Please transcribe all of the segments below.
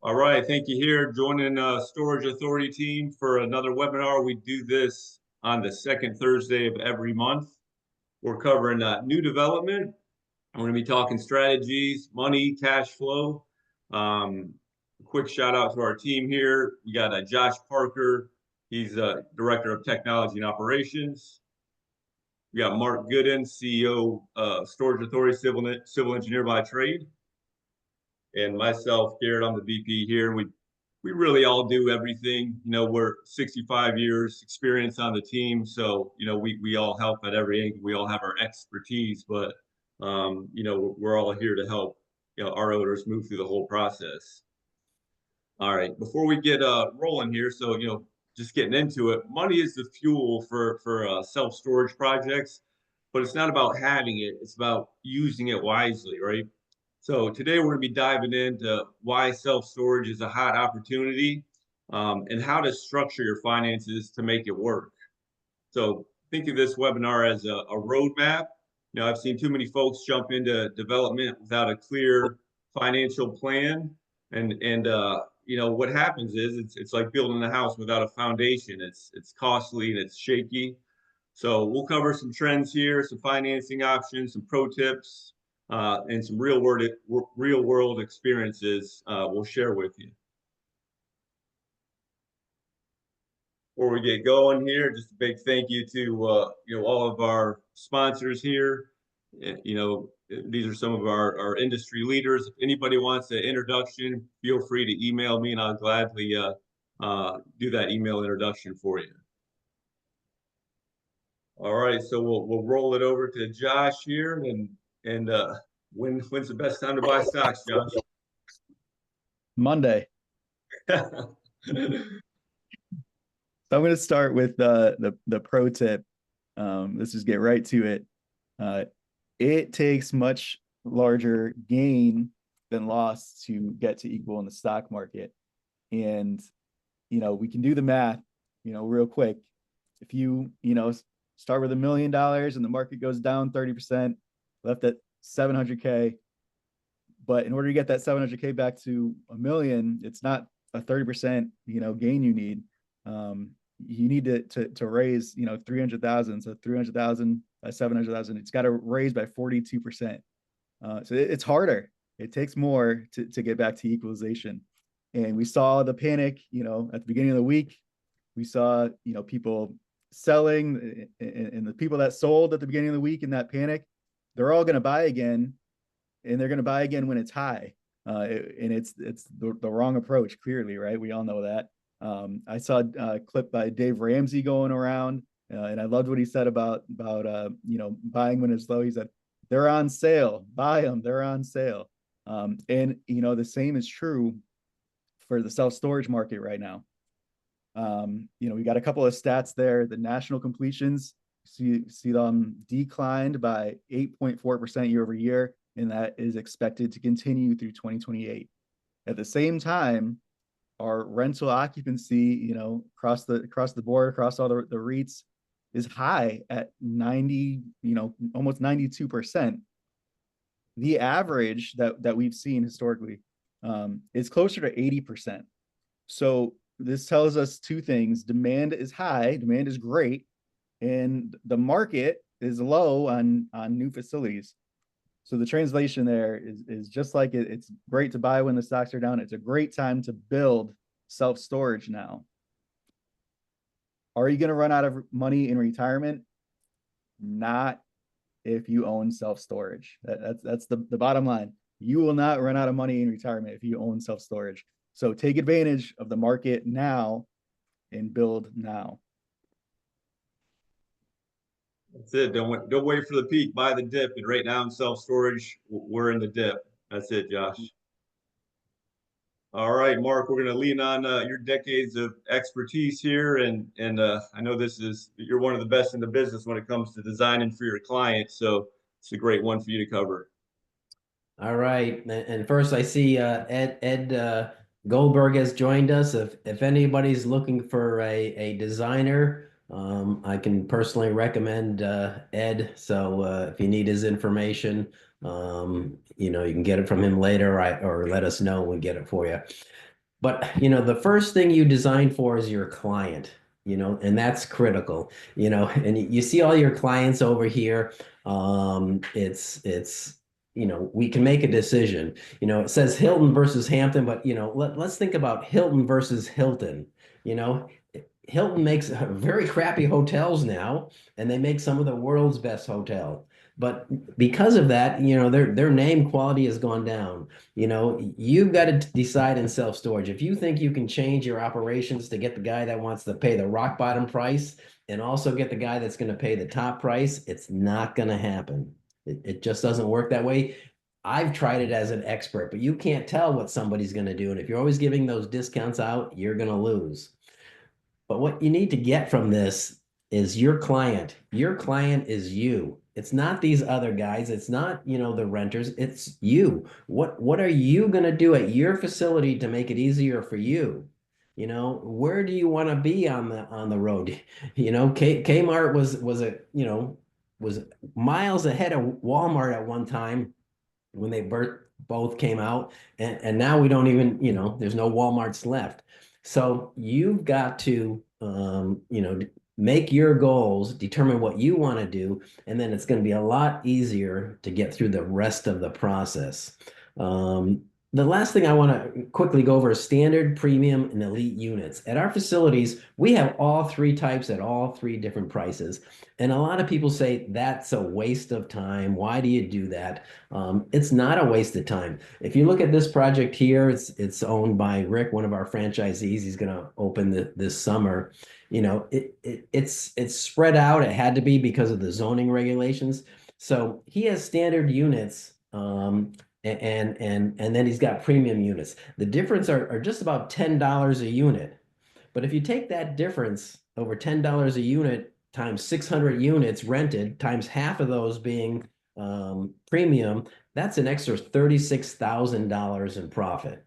All right, thank you here joining Storage Authority team for another webinar. We do this on the second Thursday of every month. We're covering new development. I'm going to be talking strategies, money, cash flow. A quick shout out to our team here. We got Josh Parker. He's Director of Technology and Operations. We got Mark Gooden, CEO, Storage Authority, civil engineer by trade. And myself, Garrett, I'm the VP here. We really all do everything. You know, we're 65 years experience on the team, so you know we all help at every angle. We all have our expertise, but you know we're all here to help our owners move through the whole process. All right, before we get rolling here, so just getting into it, money is the fuel for self-storage projects, but it's not about having it; it's about using it wisely, right? So today we're going to be diving into why self-storage is a hot opportunity, and how to structure your finances to make it work. So think of this webinar as a roadmap. You know, I've seen too many folks jump into development without a clear financial plan, and you know what happens is it's like building a house without a foundation. It's costly and it's shaky. So we'll cover some trends here, some financing options, some pro tips, and some real world experiences we'll share with you. Before we get going here, just a big thank you to all of our sponsors here. You know, these are some of our industry leaders. If anybody wants an introduction, feel free to email me, and I'll gladly do that email introduction for you. All right, so we'll roll it over to Josh here, and when's the best time to buy stocks, Josh? Monday. So I'm going to start with the pro tip. Let's just get right to it. It takes much larger gain than loss to get to equal in the stock market. And, we can do the math, real quick. If you start with $1 million and the market goes down 30%, left at 700K. But in order to get that 700K back to $1 million, it's not a 30%, gain you need. You need to raise, 300,000. So 300,000 by 700,000, it's got to raise by 42%. So it's harder. It takes more to get back to equalization. And we saw the panic, at the beginning of the week. We saw, people selling, and the people that sold at the beginning of the week in that panic, they're all going to buy again, and they're going to buy again when it's high. And it's the wrong approach, clearly, right? We all know that. I saw a clip by Dave Ramsey going around, and I loved what he said about buying when it's low. He said, they're on sale, buy them, they're on sale. And the same is true for the self-storage market right now. We got a couple of stats there. The national completions, see them declined by 8.4% year over year, and that is expected to continue through 2028. At the same time, our rental occupancy, across the board, across all the REITs, is high at 90, almost 92%. The average that we've seen historically is closer to 80%. So this tells us two things: demand is high, demand is great, and the market is low on new facilities. So the translation there is just like it's great to buy when the stocks are down. It's a great time to build self-storage now. Are you going to run out of money in retirement? Not if you own self-storage. That's the bottom line. You will not run out of money in retirement if you own self-storage. So take advantage of the market now and build now. That's it. Don't wait for the peak. Buy the dip. And right now in self-storage, we're in the dip. That's it, Josh. All right, Mark, we're going to lean on your decades of expertise here, and I know you're one of the best in the business when it comes to designing for your clients. So it's a great one for you to cover. All right, and first I see Ed Goldberg has joined us. If anybody's looking for a designer, I can personally recommend Ed. So if you need his information, you can get it from him later, or let us know and we get it for you. But the first thing you design for is your client, and that's critical, and you see all your clients over here. It's we can make a decision. It says Hilton versus Hampton, but let's think about Hilton versus Hilton. You know, Hilton makes very crappy hotels now, and they make some of the world's best hotel. But because of that, their name quality has gone down. You've got to decide in self-storage. If you think you can change your operations to get the guy that wants to pay the rock bottom price and also get the guy that's going to pay the top price, it's not going to happen. It just doesn't work that way. I've tried it as an expert, but you can't tell what somebody's going to do. And if you're always giving those discounts out, you're going to lose. But what you need to get from this is your client. Your client is you. It's not these other guys. It's not, the renters. It's you. What are you going to do at your facility to make it easier for you? Where do you want to be on the road? Kmart was miles ahead of Walmart at one time when they both came out, and now we don't even, there's no Walmarts left. So you've got to make your goals, determine what you want to do, and then it's going to be a lot easier to get through the rest of the process. The last thing I want to quickly go over is standard, premium, and elite units. At our facilities, we have all three types at all three different prices. And a lot of people say that's a waste of time. Why do you do that? It's not a waste of time. If you look at this project here, it's owned by Rick, one of our franchisees. He's going to open this summer. It's spread out. It had to be because of the zoning regulations. So he has standard units, and then he's got premium units. The difference are just about $10 a unit. But if you take that difference over $10 a unit times 600 units rented, times half of those being premium, that's an extra $36,000 in profit.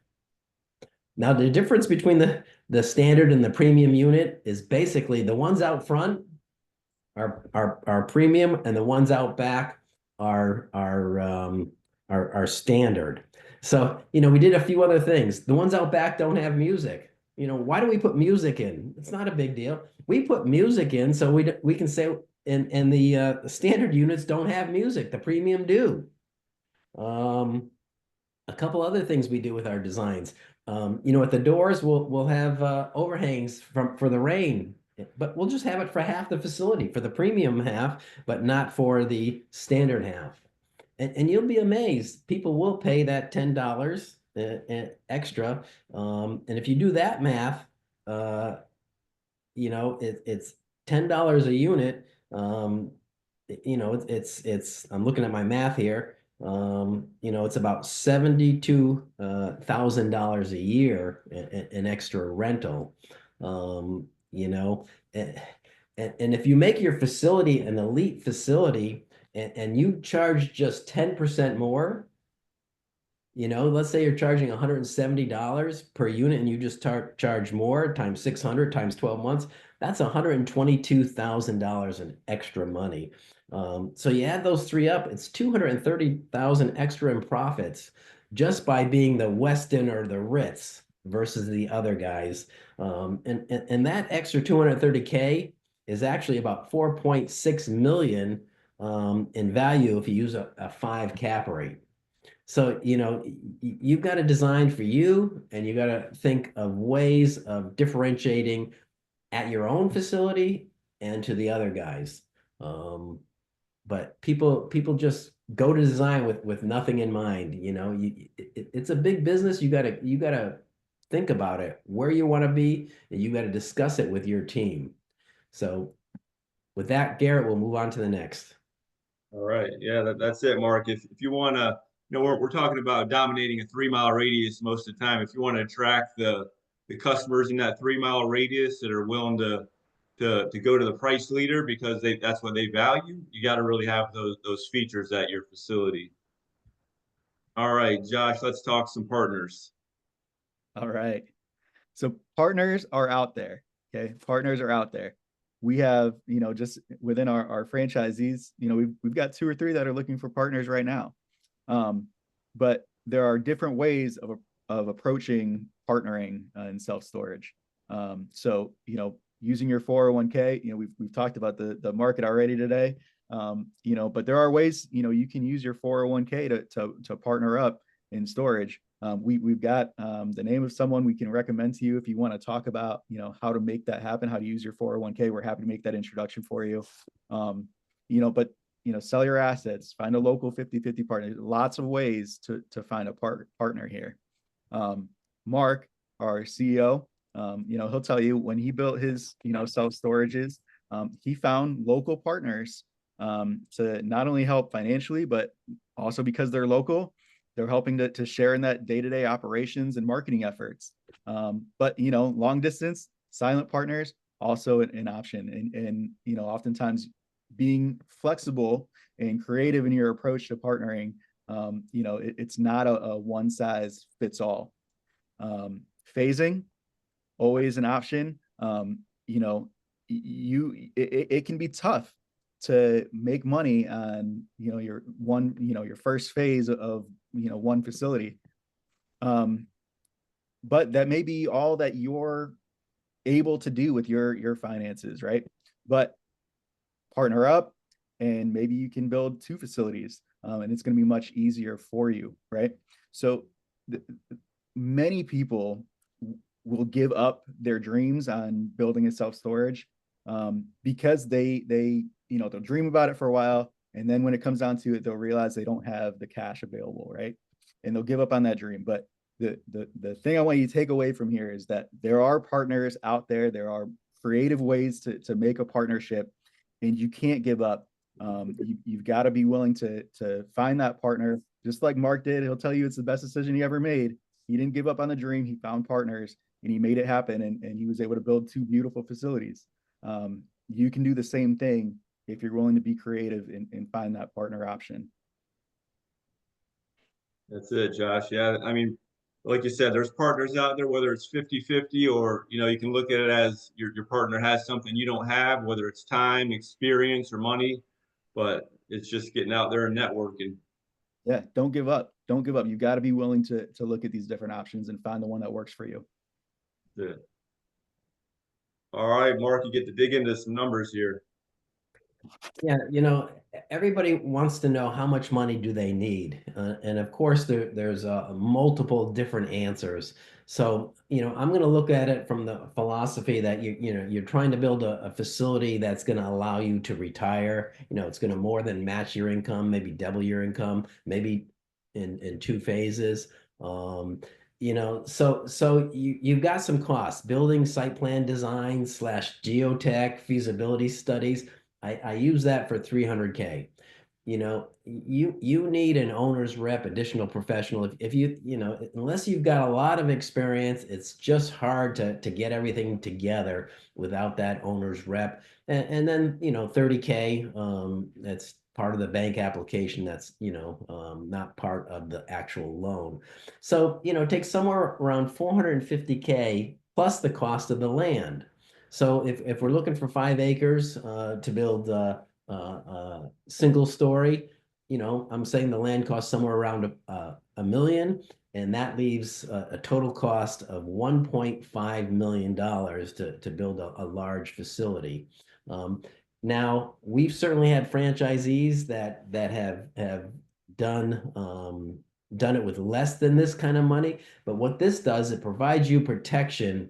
Now, the difference between the standard and the premium unit is basically the ones out front are premium, and the ones out back are standard. So, we did a few other things. The ones out back don't have music. Why do we put music in? It's not a big deal. We put music in so we can say, and the standard units don't have music. The premium do. A couple other things we do with our designs. At the doors, we'll have overhangs for the rain, but we'll just have it for half the facility, for the premium half, but not for the standard half. And you'll be amazed. People will pay that $10 extra. And if you do that math, it's $10 a unit. It's I'm looking at my math here. It's about $72,000 a year in extra rental. And if you make your facility an elite facility and you charge just 10% more, let's say you're charging $170 per unit and you just charge more times 600 times 12 months, that's $122,000 in extra money. So you add those three up, it's 230,000 extra in profits just by being the Westin or the Ritz versus the other guys. And that extra 230K is actually about 4.6 million in value if you use a 5 cap rate. So, you've got to design for you, and you got to think of ways of differentiating at your own facility and to the other guys. But people just go to design with nothing in mind. It's a big business. You gotta think about it, where you want to be, and you got to discuss it with your team. So with that, Garrett, we'll move on to the next. All right. Yeah, that's it, Mark. If you want to, we're talking about dominating a 3 mile radius most of the time. If you want to attract the customers in that 3 mile radius that are willing to go to the price leader because that's what they value, you got to really have those features at your facility. All right, Josh, let's talk some partners. All right. So partners are out there. Okay. Partners are out there. We have, just within our franchisees, we've got 2 or 3 that are looking for partners right now. But there are different ways of of approaching partnering in self-storage. So, using your 401k, we've talked about the market already today. But there are ways, you can use your 401k to partner up in storage. We've got the name of someone we can recommend to you if you want to talk about, how to make that happen, how to use your 401k. We're happy to make that introduction for you. But sell your assets, find a local 50-50 partner. Lots of ways to find a partner here. Mark, our CEO, he'll tell you when he built his, self-storages, he found local partners to not only help financially, but also because they're local, they're helping to share in that day-to-day operations and marketing efforts. But long distance, silent partners, also an option. And oftentimes being flexible and creative in your approach to partnering, it's not a one size fits all. Phasing, always an option. It can be tough to make money on your first phase of one facility, but that may be all that you're able to do with your finances, right? But partner up and maybe you can build 2 facilities, and it's going to be much easier for you, right? So many people will give up their dreams on building a self-storage because they'll dream about it for a while, and then when it comes down to it, they'll realize they don't have the cash available, right? And they'll give up on that dream. But the thing I want you to take away from here is that there are partners out there. There are creative ways to make a partnership, and you can't give up. You've got to be willing to find that partner, just like Mark did. He'll tell you it's the best decision he ever made. He didn't give up on the dream. He found partners and he made it happen, and he was able to build 2 beautiful facilities. You can do the same thing if you're willing to be creative and find that partner option. That's it, Josh. Yeah, I mean, like you said, there's partners out there, whether it's 50-50 or, you can look at it as your partner has something you don't have, whether it's time, experience, or money, but it's just getting out there and networking. Yeah, don't give up. Don't give up. You got to be willing to look at these different options and find the one that works for you. That's it. All right, Mark, you get to dig into some numbers here. Yeah, everybody wants to know how much money do they need, and of course there's multiple different answers. So I'm going to look at it from the philosophy that you're trying to build a facility that's going to allow you to retire. It's going to more than match your income, maybe double your income, maybe in 2 phases. So you've got some costs: building, site plan design / geotech, feasibility studies. I use that for 300K. You need an owner's rep, additional professional. If you, unless you've got a lot of experience, it's just hard to get everything together without that owner's rep. And then, 30K, that's part of the bank application. That's, not part of the actual loan. So, it takes somewhere around 450K plus the cost of the land. So if we're looking for 5 acres to build single story, I'm saying the land costs somewhere around a million, and that leaves a total cost of $1.5 million to build a large facility. Now, we've certainly had franchisees that have done it with less than this kind of money, but what this does, it provides you protection.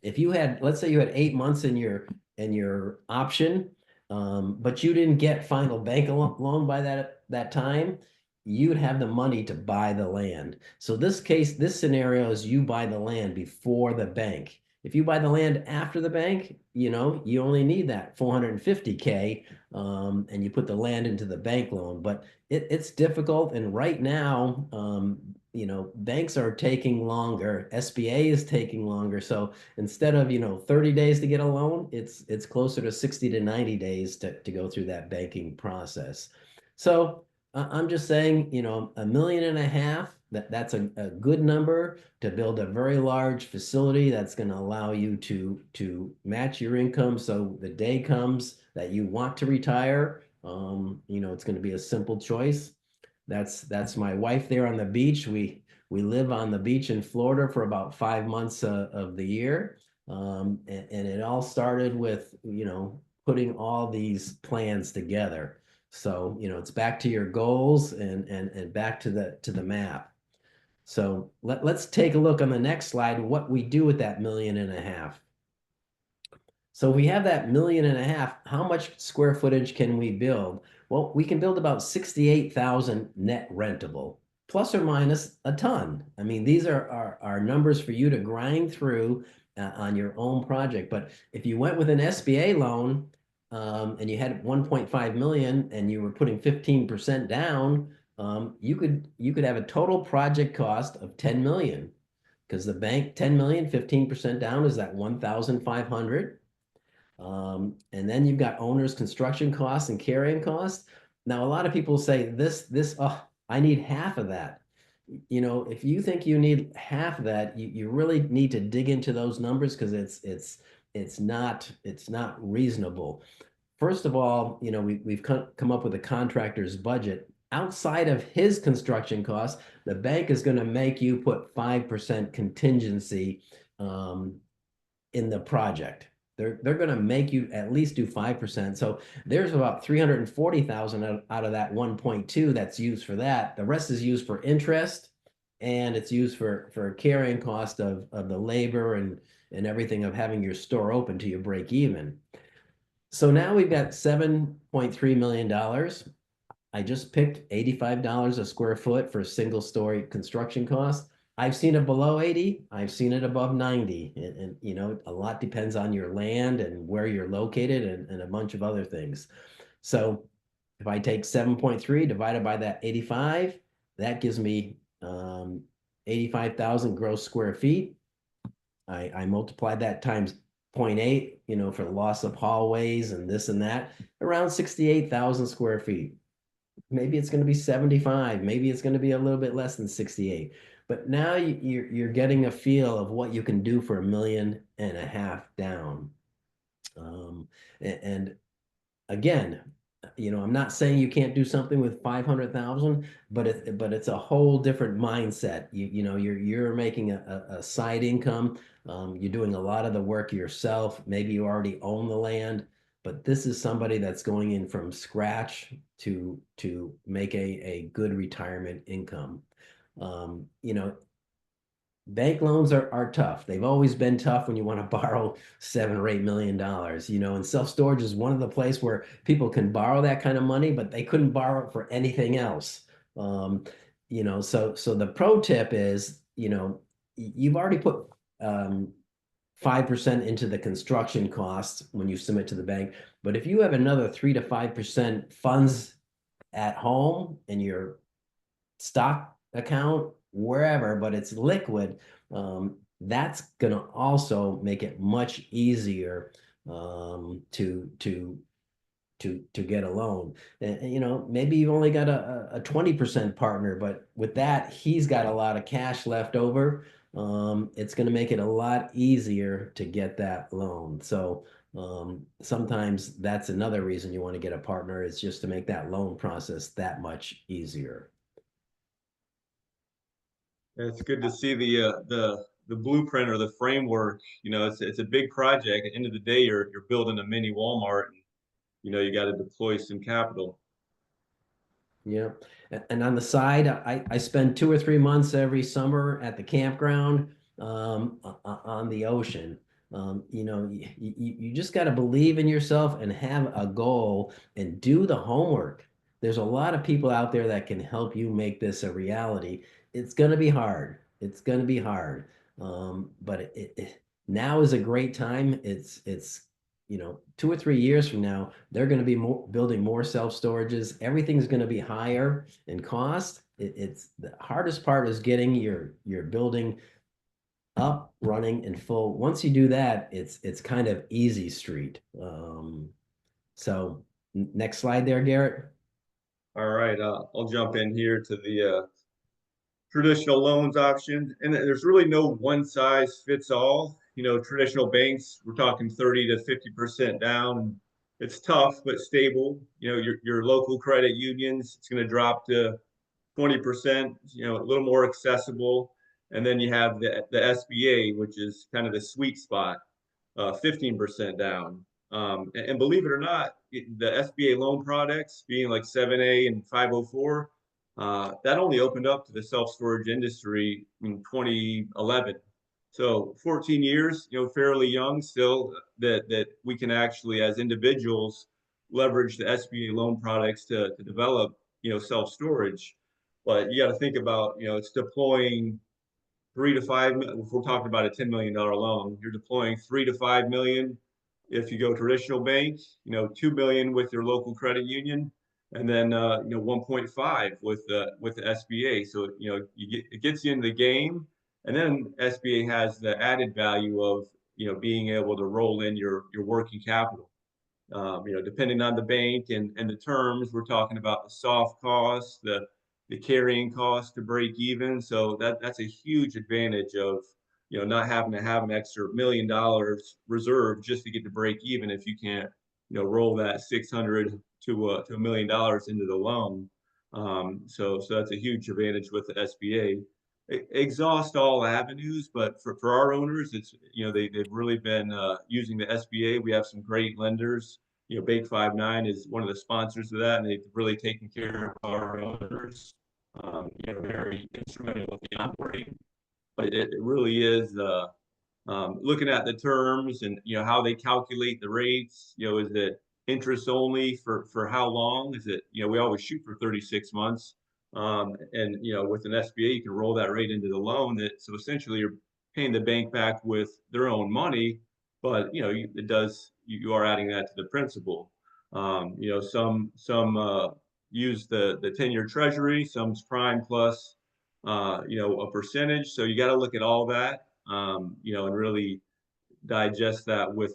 If you had, let's say you had 8 months in your option, but you didn't get final bank loan by that time, you'd have the money to buy the land. So this scenario is you buy the land before the bank. If you buy the land after the bank, you only need that 450K, and you put the land into the bank loan. But it's difficult, and right now, banks are taking longer. SBA is taking longer. So instead of 30 days to get a loan, it's closer to 60 to 90 days to go through that banking process. So I'm just saying, $1.5 million, that's a good number to build a very large facility that's going to allow you to match your income. So the day comes that you want to retire, it's going to be a simple choice. That's my wife there on the beach. We We live on the beach in Florida for about 5 months of the year. And it all started with, putting all these plans together. So, it's back to your goals and back to the map. So let's take a look on the next slide, what we do with that 1.5 million. So if we have that 1.5 million, how much square footage can we build? Well, we can build about 68,000 net rentable, plus or minus a ton. I mean, these are our numbers for you to grind through on your own project. But if you went with an SBA loan and you had 1.5 million and you were putting 15% down, you could have a total project cost of 10 million, because the bank 10 million, 15% down is that 1,500. And then you've got owner's construction costs and carrying costs. Now, a lot of people say oh, I need half of that. If you think you need half of that, you really need to dig into those numbers, because it's not reasonable. First of all, we've come up with a contractor's budget. Outside of his construction costs, the bank is going to make you put 5% contingency in the project. They're going to make you at least do 5%. So there's about 340,000 out of that 1.2 that's used for that. The rest is used for interest, and it's used for carrying cost of the labor and everything of having your store open till you break even. So now we've got $7.3 million. I just picked $85 a square foot for a single story construction cost. I've seen it below 80. I've seen it above 90. And a lot depends on your land and where you're located and a bunch of other things. So if I take 7.3 divided by that 85, that gives me 85,000 gross square feet. I multiplied that times 0.8, for the loss of hallways and this and that, around 68,000 square feet. Maybe it's going to be 75. Maybe it's going to be a little bit less than 68. But now you're getting a feel of what you can do for 1.5 million down. And again, I'm not saying you can't do something with 500,000, but it's a whole different mindset. You're making a side income. You're doing a lot of the work yourself. Maybe you already own the land, but this is somebody that's going in from scratch to make a good retirement income. Bank loans are tough. They've always been tough when you want to borrow $7 or $8 million. And self-storage is one of the places where people can borrow that kind of money, but they couldn't borrow it for anything else. So the pro tip is, you've already put 5% into the construction costs when you submit to the bank. But if you have another 3 to 5% funds at home in your stock account, wherever, but it's liquid, that's going to also make it much easier to get a loan. And maybe you've only got a 20% partner, but with that, he's got a lot of cash left over. It's going to make it a lot easier to get that loan. So sometimes that's another reason you want to get a partner, is just to make that loan process that much easier. It's good to see the blueprint or the framework. It's a big project. At the end of the day, you're building a mini Walmart, and you got to deploy some capital. Yeah. And on the side, I spend 2 or 3 months every summer at the campground on the ocean. You just got to believe in yourself and have a goal and do the homework. There's a lot of people out there that can help you make this a reality. It's going to be hard. It's going to be hard. But now is a great time. It's 2 or 3 years from now, they're going to be building more self-storages. Everything's going to be higher in cost. It's the hardest part is getting your building up, running, and full. Once you do that, it's kind of easy street. So next slide there, Garrett. All right, I'll jump in here to the traditional loans option, and there's really no one size fits all. Traditional banks, we're talking 30 to 50% down. It's tough but stable. Your local credit unions, it's going to drop to 20%, a little more accessible. And then you have the SBA, which is kind of the sweet spot, 15% down. And believe it or not, the SBA loan products being like 7A and 504, that only opened up to the self-storage industry in 2011. So 14 years, fairly young still, that we can actually, as individuals, leverage the SBA loan products to develop, self-storage. But you got to think about, it's deploying 3 to 5. If we're talking about a $10 million loan, you're deploying 3 to 5 million. If you go traditional bank, 2 million with your local credit union, and then 1.5 with the SBA. So it gets you into the game, and then SBA has the added value of being able to roll in your working capital. Depending on the bank and the terms, we're talking about the soft costs, the carrying cost to break even. So that's a huge advantage of not having to have an extra $1 million reserve just to get to break even if you can't roll that 600 to $1 million into the loan. So that's a huge advantage with the SBA. Exhaust all avenues, but for our owners, it's they've really been using the SBA. We have some great lenders. Bake 59 is one of the sponsors of that, and they've really taken care of our owners. Very instrumental with the operating, but it really is looking at the terms and how they calculate the rates. Is it interest only for how long? Is it we always shoot for 36 months, and with an SBA you can roll that rate into the loan. So essentially you're paying the bank back with their own money, but you are adding that to the principal. Some use the 10-year treasury, some's prime plus a percentage. So you got to look at all that, and really digest that with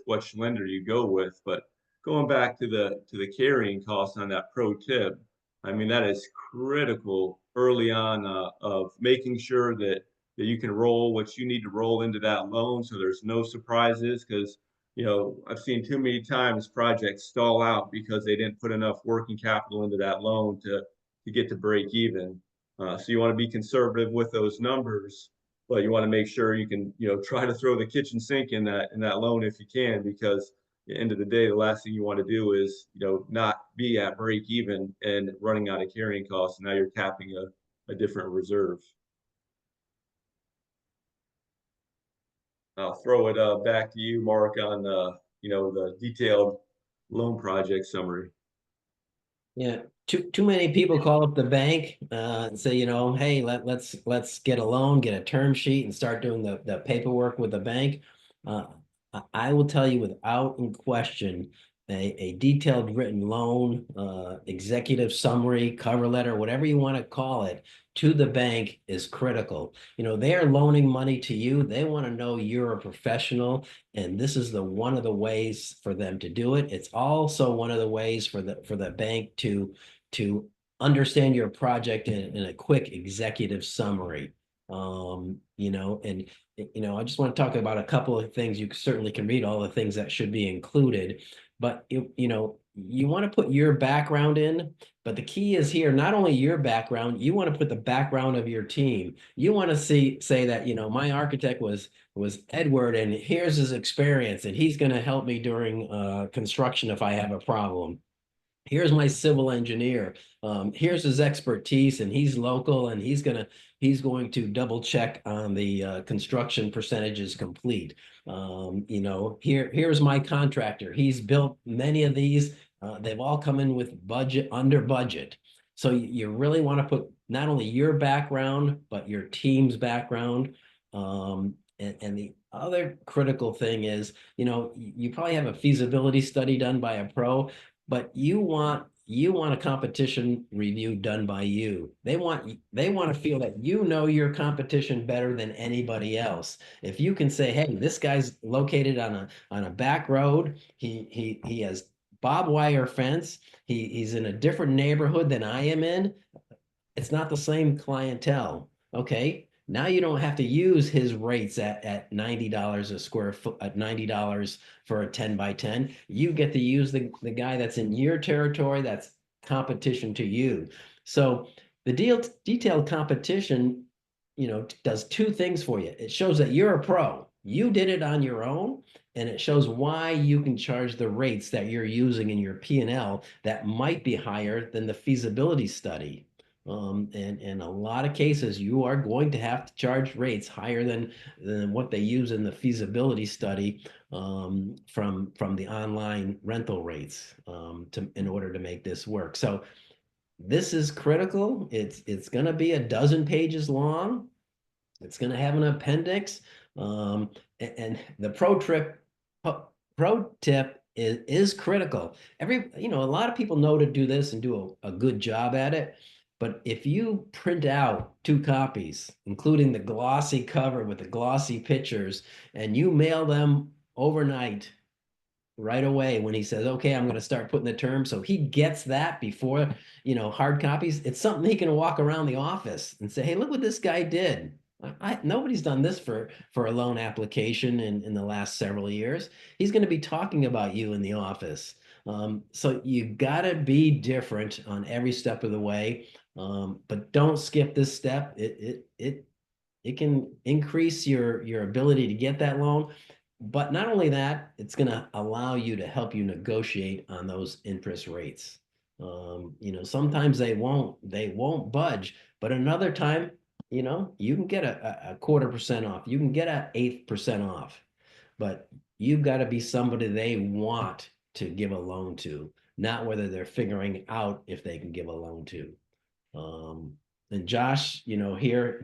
which lender you go with. But going back to the carrying cost on that pro tip, I mean that is critical early on of making sure that you can roll what you need to roll into that loan, so there's no surprises. Because I've seen too many times projects stall out because they didn't put enough working capital into that loan to get to break even. So you want to be conservative with those numbers, but you want to make sure you can, try to throw the kitchen sink in that loan if you can, because at the end of the day, the last thing you want to do is, not be at break even and running out of carrying costs. And now you're tapping a different reserve. I'll throw it back to you, Mark, on the detailed loan project summary. Yeah, too many people call up the bank and say, hey, let's get a loan, get a term sheet, and start doing the paperwork with the bank. I will tell you without in question, a detailed written loan, executive summary, cover letter, whatever you want to call it, to the bank is critical. They are loaning money to you. They want to know you're a professional, and this is one of the ways for them to do it. It's also one of the ways for the bank to understand your project in a quick executive summary. And I just want to talk about a couple of things. You certainly can read all the things that should be included, but you want to put your background in, but the key is here, not only your background, you want to put the background of your team. You want to say that, my architect was Edward, and here's his experience, and he's going to help me during construction if I have a problem. Here's my civil engineer. Here's his expertise, and he's local, and he's going to double check on the construction percentages complete. Here's my contractor. He's built many of these. They've all come in with under budget. So you really want to put not only your background, but your team's background. And the other critical thing is, you probably have a feasibility study done by a pro, but you want a competition review done by you. They want to feel that your competition better than anybody else. If you can say, hey, this guy's located on a back road, he has barbed wire fence, he's in a different neighborhood than I am in, it's not the same clientele. Okay. Now you don't have to use his rates at $90 a square foot, at $90 for a 10 by 10. You get to use the guy that's in your territory, that's competition to you. So The detailed competition, does two things for you. It shows that you're a pro. You did it on your own, and it shows why you can charge the rates that you're using in your P&L that might be higher than the feasibility study. And in a lot of cases, you are going to have to charge rates higher than what they use in the feasibility study from the online rental rates in order to make this work. So this is critical. It's going to be a dozen pages long. It's going to have an appendix. And the pro tip is critical. A lot of people know to do this and do a good job at it. But if you print out 2 copies, including the glossy cover with the glossy pictures, and you mail them overnight right away when he says, okay, I'm going to start putting the terms. So he gets that before, hard copies. It's something he can walk around the office and say, hey, look what this guy did. Nobody's done this for a loan application in the last several years. He's going to be talking about you in the office. So you got to be different on every step of the way. But don't skip this step. It can increase your ability to get that loan. But not only that, it's going to allow you to help you negotiate on those interest rates. Sometimes they won't budge, but another time, you can get a 1/4% off. You can get a 1/8% off, but you've got to be somebody they want to give a loan to, not whether they're figuring out if they can give a loan to. Um, and Josh,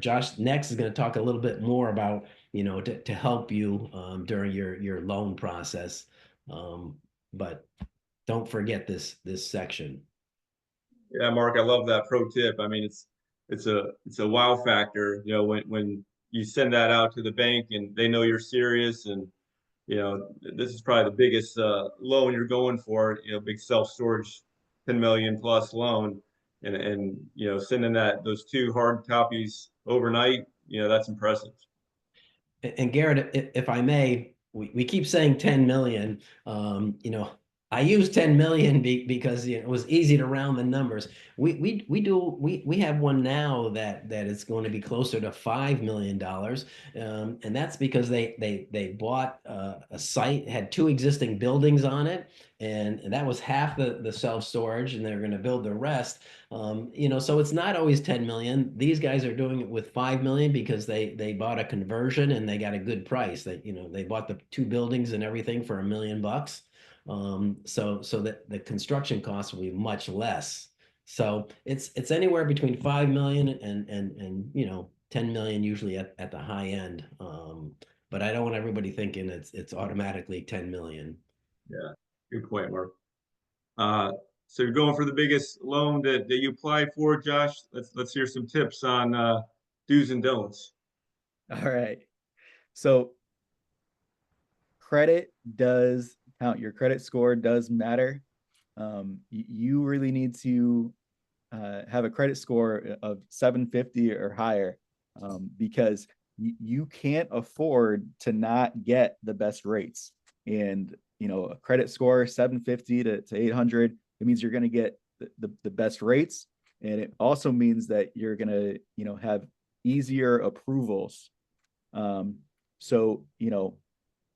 Josh next is going to talk a little bit more about, to help you during your loan process. But don't forget this section. Yeah, Mark, I love that pro tip. I mean, it's a wow factor, when you send that out to the bank and they know you're serious, and this is probably the biggest loan you're going for, big self-storage 10 million plus loan, and sending those 2 hard copies overnight, that's impressive. And Garrett, if I may, we keep saying 10 million. I use 10 million because it was easy to round the numbers. We have one now that is going to be closer to $5 million, and that's because they bought a site, had 2 existing buildings on it, and that was half the self storage, and they're going to build the rest. So it's not always 10 million. These guys are doing it with 5 million because they bought a conversion and they got a good price. They bought the 2 buildings and everything for $1 million. So that the construction costs will be much less. So it's anywhere between 5 million and 10 million usually at the high end. But I don't want everybody thinking it's automatically 10 million. Yeah, good point, Mark. So you're going for the biggest loan that you applied for, Josh. Let's hear some tips on do's and don'ts. All right. So credit does count. Your credit score does matter. You really need to have a credit score of 750 or higher, because you can't afford to not get the best rates. And a credit score 750 to 800, it means you're going to get the best rates, and it also means that you're going to have easier approvals. So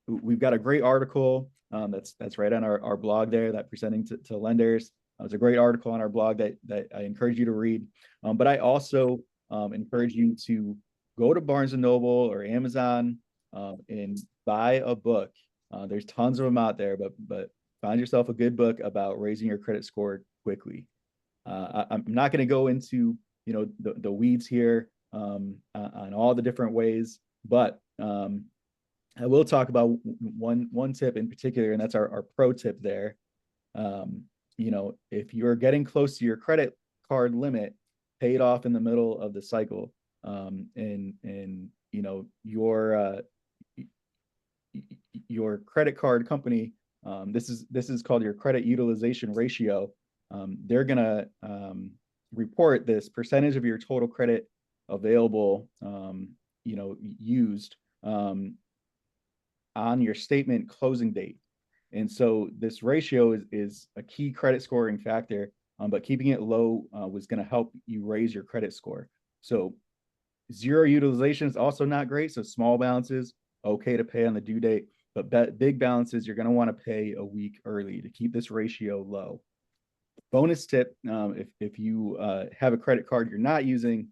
we've got a great article that's right on our blog there, that presenting to lenders. It's a great article on our blog that I encourage you to read. But I also encourage you to go to Barnes and Noble or Amazon and buy a book. There's tons of them out there, but find yourself a good book about raising your credit score quickly. I'm not going to go into the weeds here on all the different ways, but I will talk about one tip in particular, and that's our pro tip there. If you're getting close to your credit card limit, pay it off in the middle of the cycle. And your credit card company, this is called your credit utilization ratio. They're gonna report this percentage of your total credit available, used on your statement closing date. And so this ratio is a key credit scoring factor. but keeping it low was going to help you raise your credit score. So zero utilization is also not great. So small balances, okay to pay on the due date, but big balances, you're going to want to pay a week early to keep this ratio low. Bonus tip, if you have a credit card you're not using,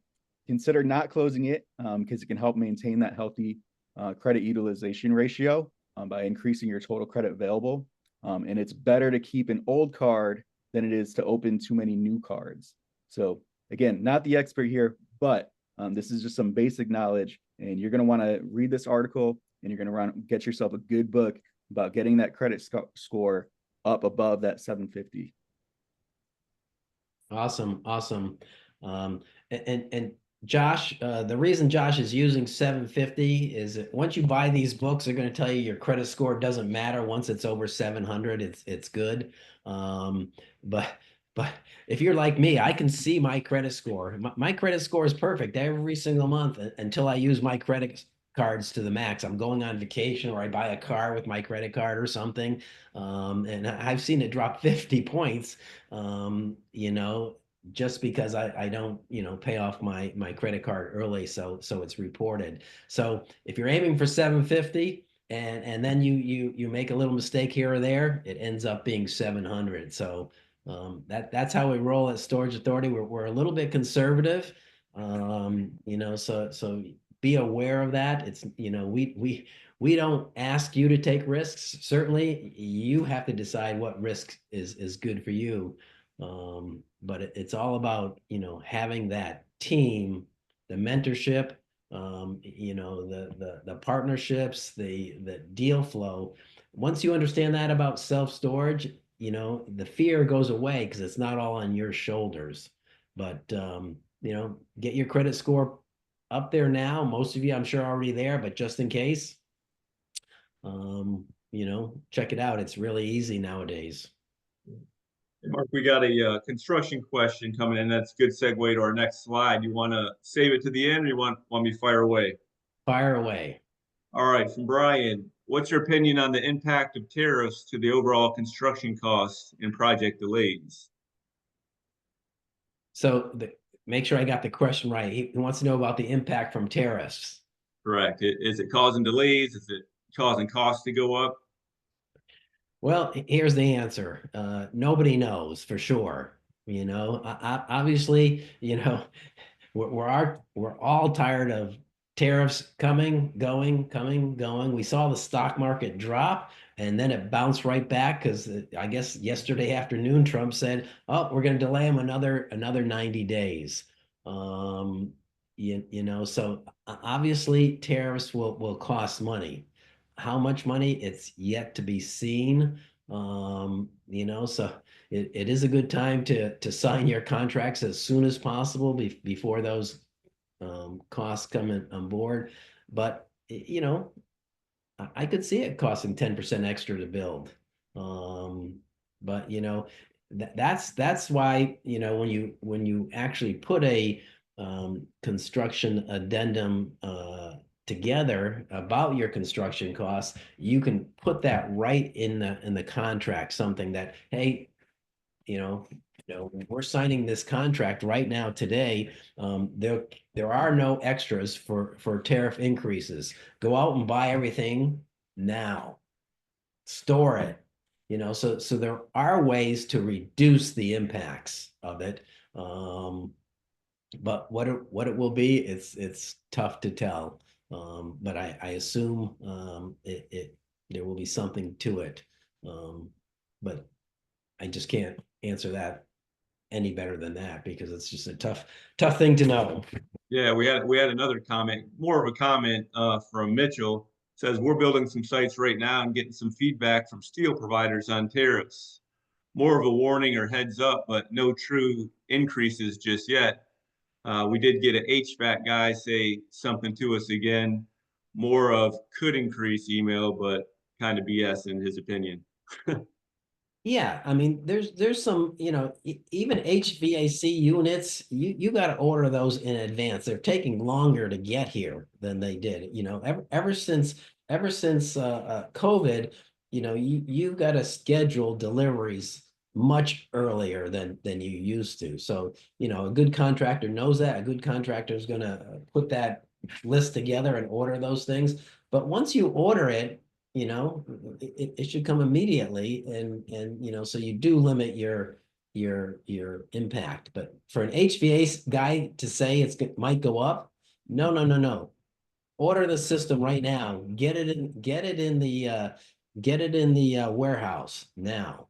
consider not closing it because it can help maintain that healthy credit utilization ratio by increasing your total credit available. And it's better to keep an old card than it is to open too many new cards. So again, not the expert here, but this is just some basic knowledge, and you're going to want to read this article, and you're going to want to get yourself a good book about getting that credit score up above that 750. Awesome, awesome. And Josh, the reason Josh is using 750 is that once you buy these books, they're going to tell you your credit score doesn't matter. Once it's over 700, it's good. But if you're like me, I can see my credit score. My credit score is perfect every single month until I use my credit cards to the max. I'm going on vacation or I buy a car with my credit card or something. And I've seen it drop 50 points, just because I don't, pay off my credit card early. So it's reported. So if you're aiming for 750 and then you make a little mistake here or there, it ends up being 700. So that's how we roll at Storage Authority. We're a little bit conservative, so be aware of that. It's, we don't ask you to take risks. Certainly, you have to decide what risk is good for you. But it's all about, having that team, the mentorship, the partnerships, the deal flow. Once you understand that about self-storage, the fear goes away because it's not all on your shoulders. But get your credit score up there now. Most of you, I'm sure, are already there, but just in case, check it out. It's really easy nowadays. Hey, Mark, we got a construction question coming in. That's a good segue to our next slide. You want to save it to the end, or you want me to fire away? Fire away. All right, from Brian, what's your opinion on the impact of tariffs to the overall construction costs and project delays? So make sure I got the question right. He wants to know about the impact from tariffs. Correct. Is it causing delays? Is it causing costs to go up? Well, here's the answer. Nobody knows for sure. Obviously, we're all tired of tariffs coming, going, coming, going. We saw the stock market drop and then it bounced right back because I guess yesterday afternoon Trump said, "Oh, we're going to delay them another 90 days." So obviously tariffs will cost money. How much money? It's yet to be seen. So it is a good time to sign your contracts as soon as possible before those costs come on board. But I could see it costing 10% extra to build. But that's why when you actually put a construction addendum together about your construction costs, you can put that right in the contract, something that, hey, we're signing this contract right now today. There are no extras for tariff increases. Go out and buy everything now. Store it. So there are ways to reduce the impacts of it. But what it will be, it's tough to tell. But I assume there will be something to it. But I just can't answer that any better than that because it's just a tough thing to know. Yeah, we had another comment, more of a comment from Mitchell. Says we're building some sites right now and getting some feedback from steel providers on tariffs. More of a warning or heads up, but no true increases just yet. We did get an HVAC guy say something to us again, more of could increase email, but kind of BS in his opinion. Yeah, I mean, there's some, even HVAC units, you got to order those in advance. They're taking longer to get here than they did. Ever since COVID, you've got to schedule deliveries much earlier than you used to. So, you know, a good contractor knows that. A good contractor is gonna put that list together and order those things. But once you order it, you know, it should come immediately, and you know, so you do limit your impact. But for an HVAC guy to say might go up, no, no, no, no. Order the system right now. Get it in the warehouse now.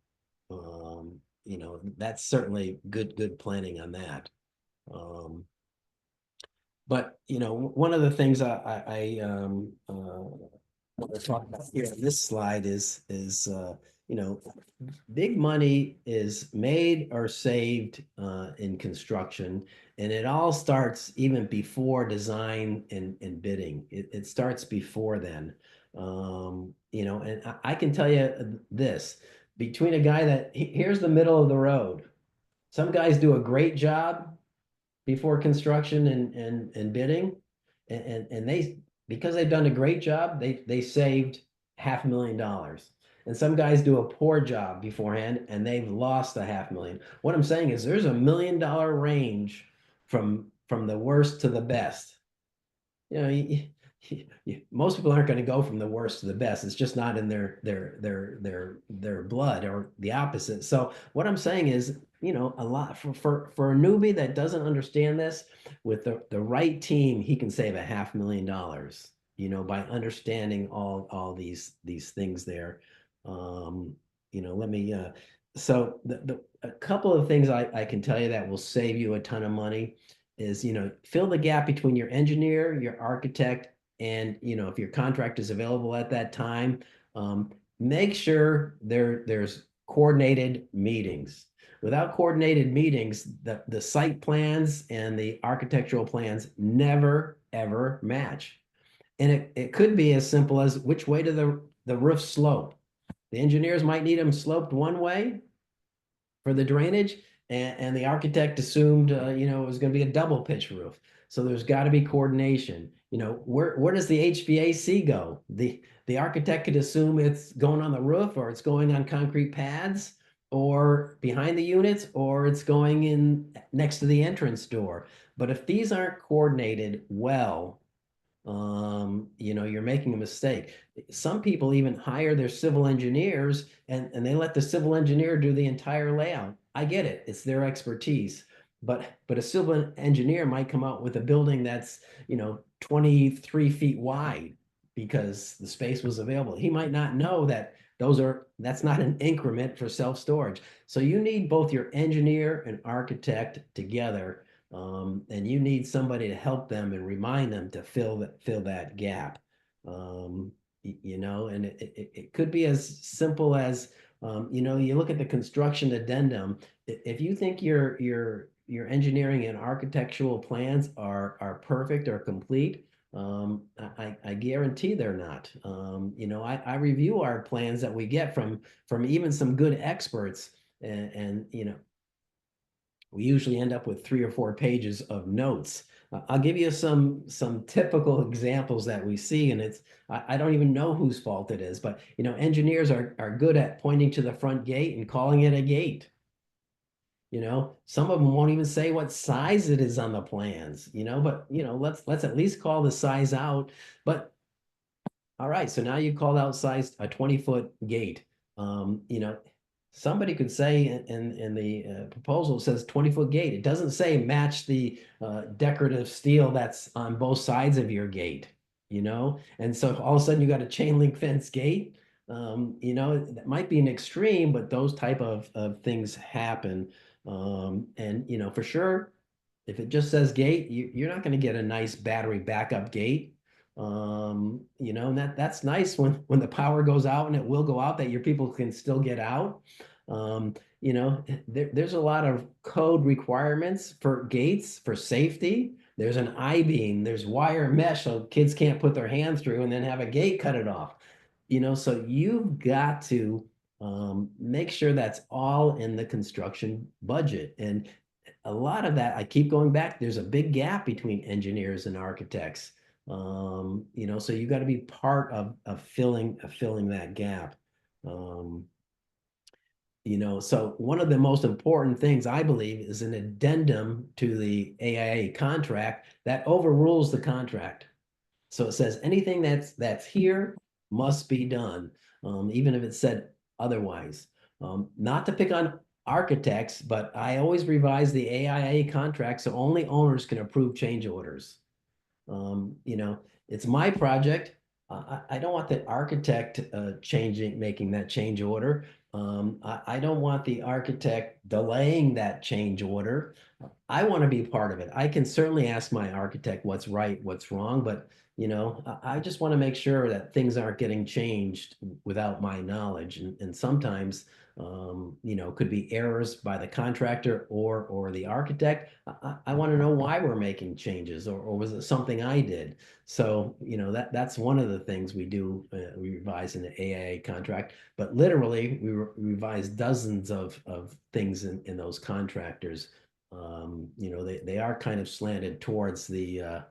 You know, that's certainly good planning on that. Um, but you know, one of the things want to talk about here on this slide is you know, big money is made or saved in construction, and it all starts even before design and bidding. It starts before then. You know, and I can tell you this, between a guy here's the middle of the road. Some guys do a great job before construction and bidding. And they, because they've done a great job, they saved $500,000. And some guys do a poor job beforehand and they've lost a 500,000. What I'm saying is there's $1 million range from the worst to the best. You know, most people aren't going to go from the worst to the best. It's just not in their blood, or the opposite. So what I'm saying is, you know, a lot for a newbie that doesn't understand this, with the right team, he can save $500,000, you know, by understanding all these things there. You know, let me so a couple of things I can tell you that will save you a ton of money is, you know, fill the gap between your engineer, your architect, and, you know, if your contract is available at that time, make sure there's coordinated meetings. Without coordinated meetings, the site plans and the architectural plans never, ever match. And it could be as simple as which way to the roof slope. The engineers might need them sloped one way for the drainage, and the architect assumed, you know, it was going to be a double pitch roof. So there's got to be coordination. You know, where does the HVAC go? The architect could assume it's going on the roof, or it's going on concrete pads, or behind the units, or it's going in next to the entrance door. But if these aren't coordinated well, you know, you're making a mistake. Some people even hire their civil engineers, and they let the civil engineer do the entire layout. I get it, it's their expertise. But a civil engineer might come out with a building that's, you know, 23 feet wide because the space was available. He might not know that that's not an increment for self-storage. So you need both your engineer and architect together, and you need somebody to help them and remind them to fill that gap. You know, and it could be as simple as, you know, you look at the construction addendum. If you think your engineering and architectural plans are perfect or complete, I guarantee they're not. You know, I review our plans that we get from even some good experts, and you know, we usually end up with 3 or 4 pages of notes. I'll give you some typical examples that we see, and I don't even know whose fault it is, but you know, engineers are good at pointing to the front gate and calling it a gate. You know, some of them won't even say what size it is on the plans, you know, but you know, let's at least call the size out. But all right, so now you called out size a 20-foot gate. You know, somebody could say in the proposal, it says 20-foot gate. It doesn't say match the decorative steel that's on both sides of your gate, you know? And so all of a sudden you got a chain link fence gate. You know, that might be an extreme, but those type of things happen. And you know, for sure, if it just says gate, you're not going to get a nice battery backup gate. You know, and that's nice when the power goes out, and it will go out, that your people can still get out. You know, there's a lot of code requirements for gates for safety. There's an I-beam, there's wire mesh so kids can't put their hand through and then have a gate cut it off. You know, so you've got to make sure that's all in the construction budget. And a lot of that, I keep going back, there's a big gap between engineers and architects. You know, so you got to be part of filling that gap. So one of the most important things I believe is an addendum to the AIA contract that overrules the contract. So it says anything that's here must be done, even if it said otherwise. Not to pick on architects, but I always revise the AIA contract so only owners can approve change orders. It's my project. I don't want the architect making that change order. I don't want the architect delaying that change order. I want to be part of it. I can certainly ask my architect what's right, what's wrong, but I just want to make sure that things aren't getting changed without my knowledge. And sometimes, could be errors by the contractor or the architect. I want to know why we're making changes, or was it something I did? So, that's one of the things we do. We revise in the AIA contract, but literally we revise dozens of things in those contractors. They are kind of slanted towards the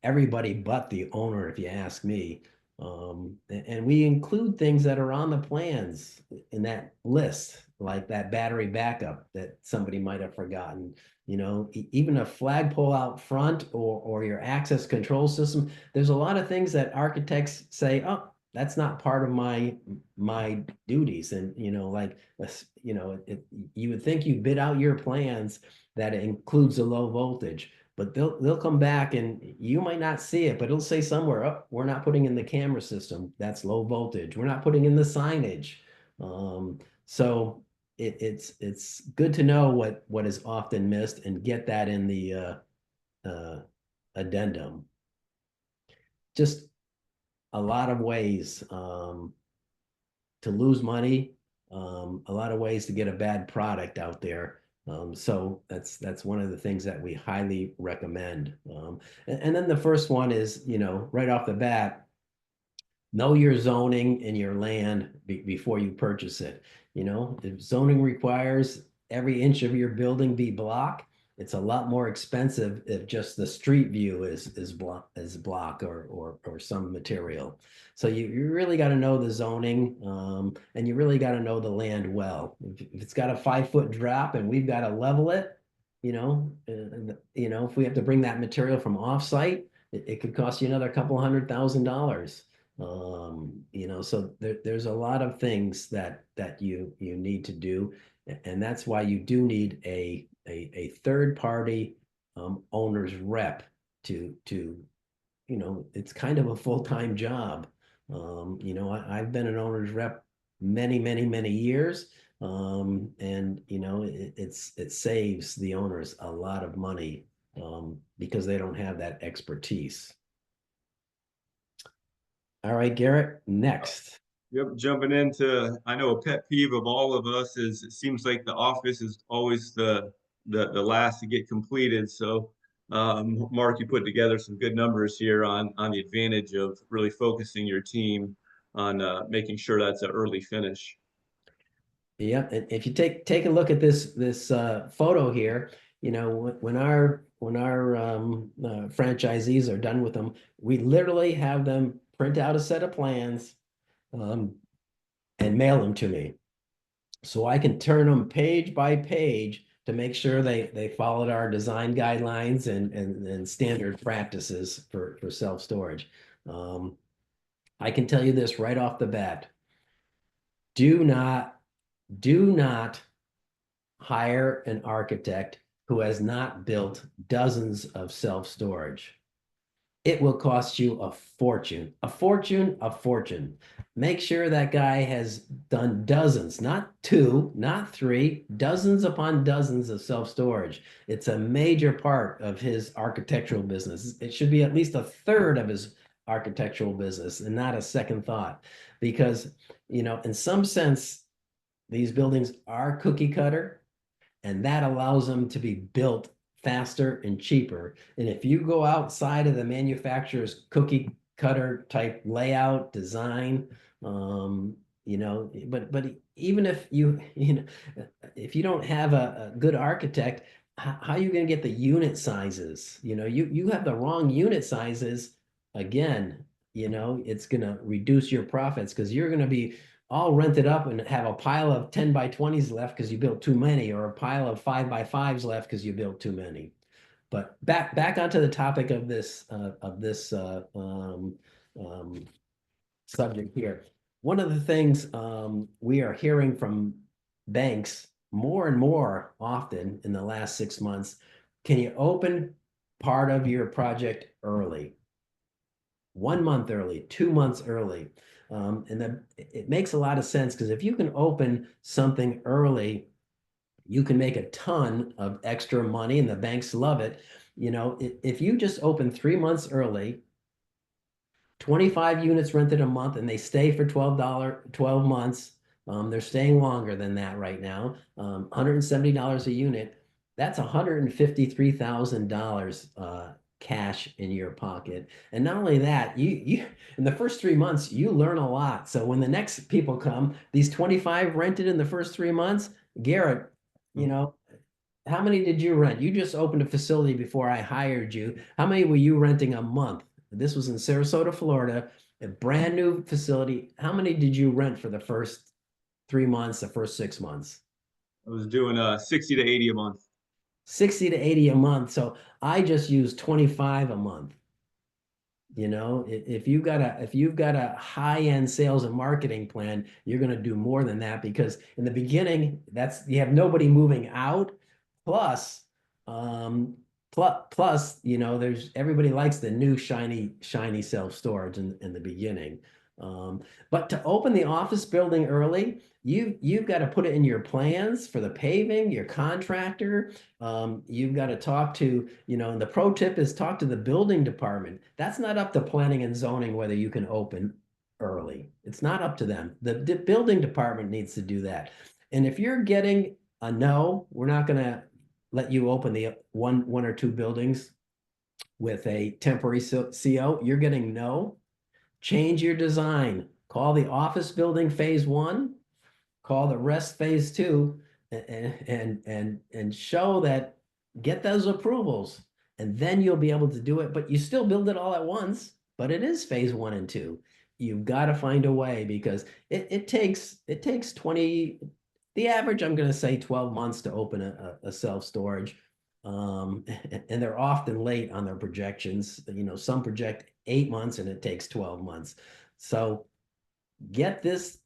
everybody but the owner, if you ask me. And we include things that are on the plans in that list, like that battery backup that somebody might have forgotten. Even a flagpole out front, or your access control system. There's a lot of things that architects say, oh, that's not part of my duties. And you would think you bid out your plans that it includes a low voltage, but they'll come back and you might not see it, but it'll say somewhere, oh, we're not putting in the camera system. That's low voltage. We're not putting in the signage. So it's good to know what is often missed and get that in the addendum. Just a lot of ways to lose money, a lot of ways to get a bad product out there. So that's one of the things that we highly recommend. And then the first one is, right off the bat, know your zoning and your land before you purchase it. If zoning requires every inch of your building be block, it's a lot more expensive if just the street view is block or some material. So you really got to know the zoning, and you really got to know the land well. If it's got a 5-foot drop and we've got to level it, if we have to bring that material from offsite, it could cost you another couple $100,000. So there's a lot of things that you need to do, and that's why you do need a third party owner's rep to it's kind of a full-time job. I've been an owner's rep many years, and it saves the owners a lot of money because they don't have that expertise. All right, Garrett, next. Yep, jumping into, I know a pet peeve of all of us is it seems like the office is always the last to get completed. So, Mark, you put together some good numbers here on the advantage of really focusing your team on making sure that's an early finish. Yeah, and if you take a look at this photo here, when our franchisees are done with them, we literally have them print out a set of plans and mail them to me, so I can turn them page by page to make sure they followed our design guidelines and standard practices for self-storage. I can tell you this right off the bat: do not hire an architect who has not built dozens of self-storage. It will cost you a fortune, a fortune, a fortune. Make sure that guy has done dozens, not 2, not 3, dozens upon dozens of self-storage. It's a major part of his architectural business. It should be at least a third of his architectural business and not a second thought. Because, in some sense, these buildings are cookie cutter, and that allows them to be built faster and cheaper. And if you go outside of the manufacturer's cookie cutter type layout design, but even if if you don't have a good architect, how are you going to get the unit sizes? You have the wrong unit sizes, again, it's going to reduce your profits because you're going to be all rented up and have a pile of 10 by 20s left because you built too many, or a pile of 5 by 5s left because you built too many. But back onto the topic of this subject here. One of the things we are hearing from banks more and more often in the last 6 months, can you open part of your project early? 1 month early, 2 months early. And then it makes a lot of sense because if you can open something early, you can make a ton of extra money and the banks love it. You know, if you just open 3 months early, 25 units rented a month, and they stay for $12 months. They're staying longer than that right now. $170 a unit. That's $153,000 cash in your pocket. And not only that, you in the first 3 months, you learn a lot. So when the next people come, these 25 rented in the first 3 months, Garrett, you know, how many did you rent? You just opened a facility before I hired you. How many were you renting a month? This was in Sarasota, Florida, a brand new facility. How many did you rent for the first 3 months, the first 6 months? I was doing 60 to 80 a month. 60 to 80 a month. So I just used 25 a month. You know, if you've got a high-end sales and marketing plan, you're going to do more than that because in the beginning, you have nobody moving out. Plus, you know, there's everybody likes the new shiny self-storage in the beginning. But to open the office building early, you've got to put it in your plans for the paving, your contractor. You've got to talk to, you know, and the pro tip is talk to the building department. That's not up to planning and zoning whether you can open early. It's not up to them. The building department needs to do that. And if you're getting a no, we're not going to let you open the one or two buildings with a temporary CO. You're getting no. Change your design. Call the office building phase 1, call the rest phase 2, and show that, get those approvals, and then you'll be able to do it. But you still build it all at once, but it is phase 1 and 2. You've got to find a way because it takes 20, the average, I'm going to say 12 months to open a self-storage. And they're often late on their projections. You know, some project 8 months and it takes 12 months. So get this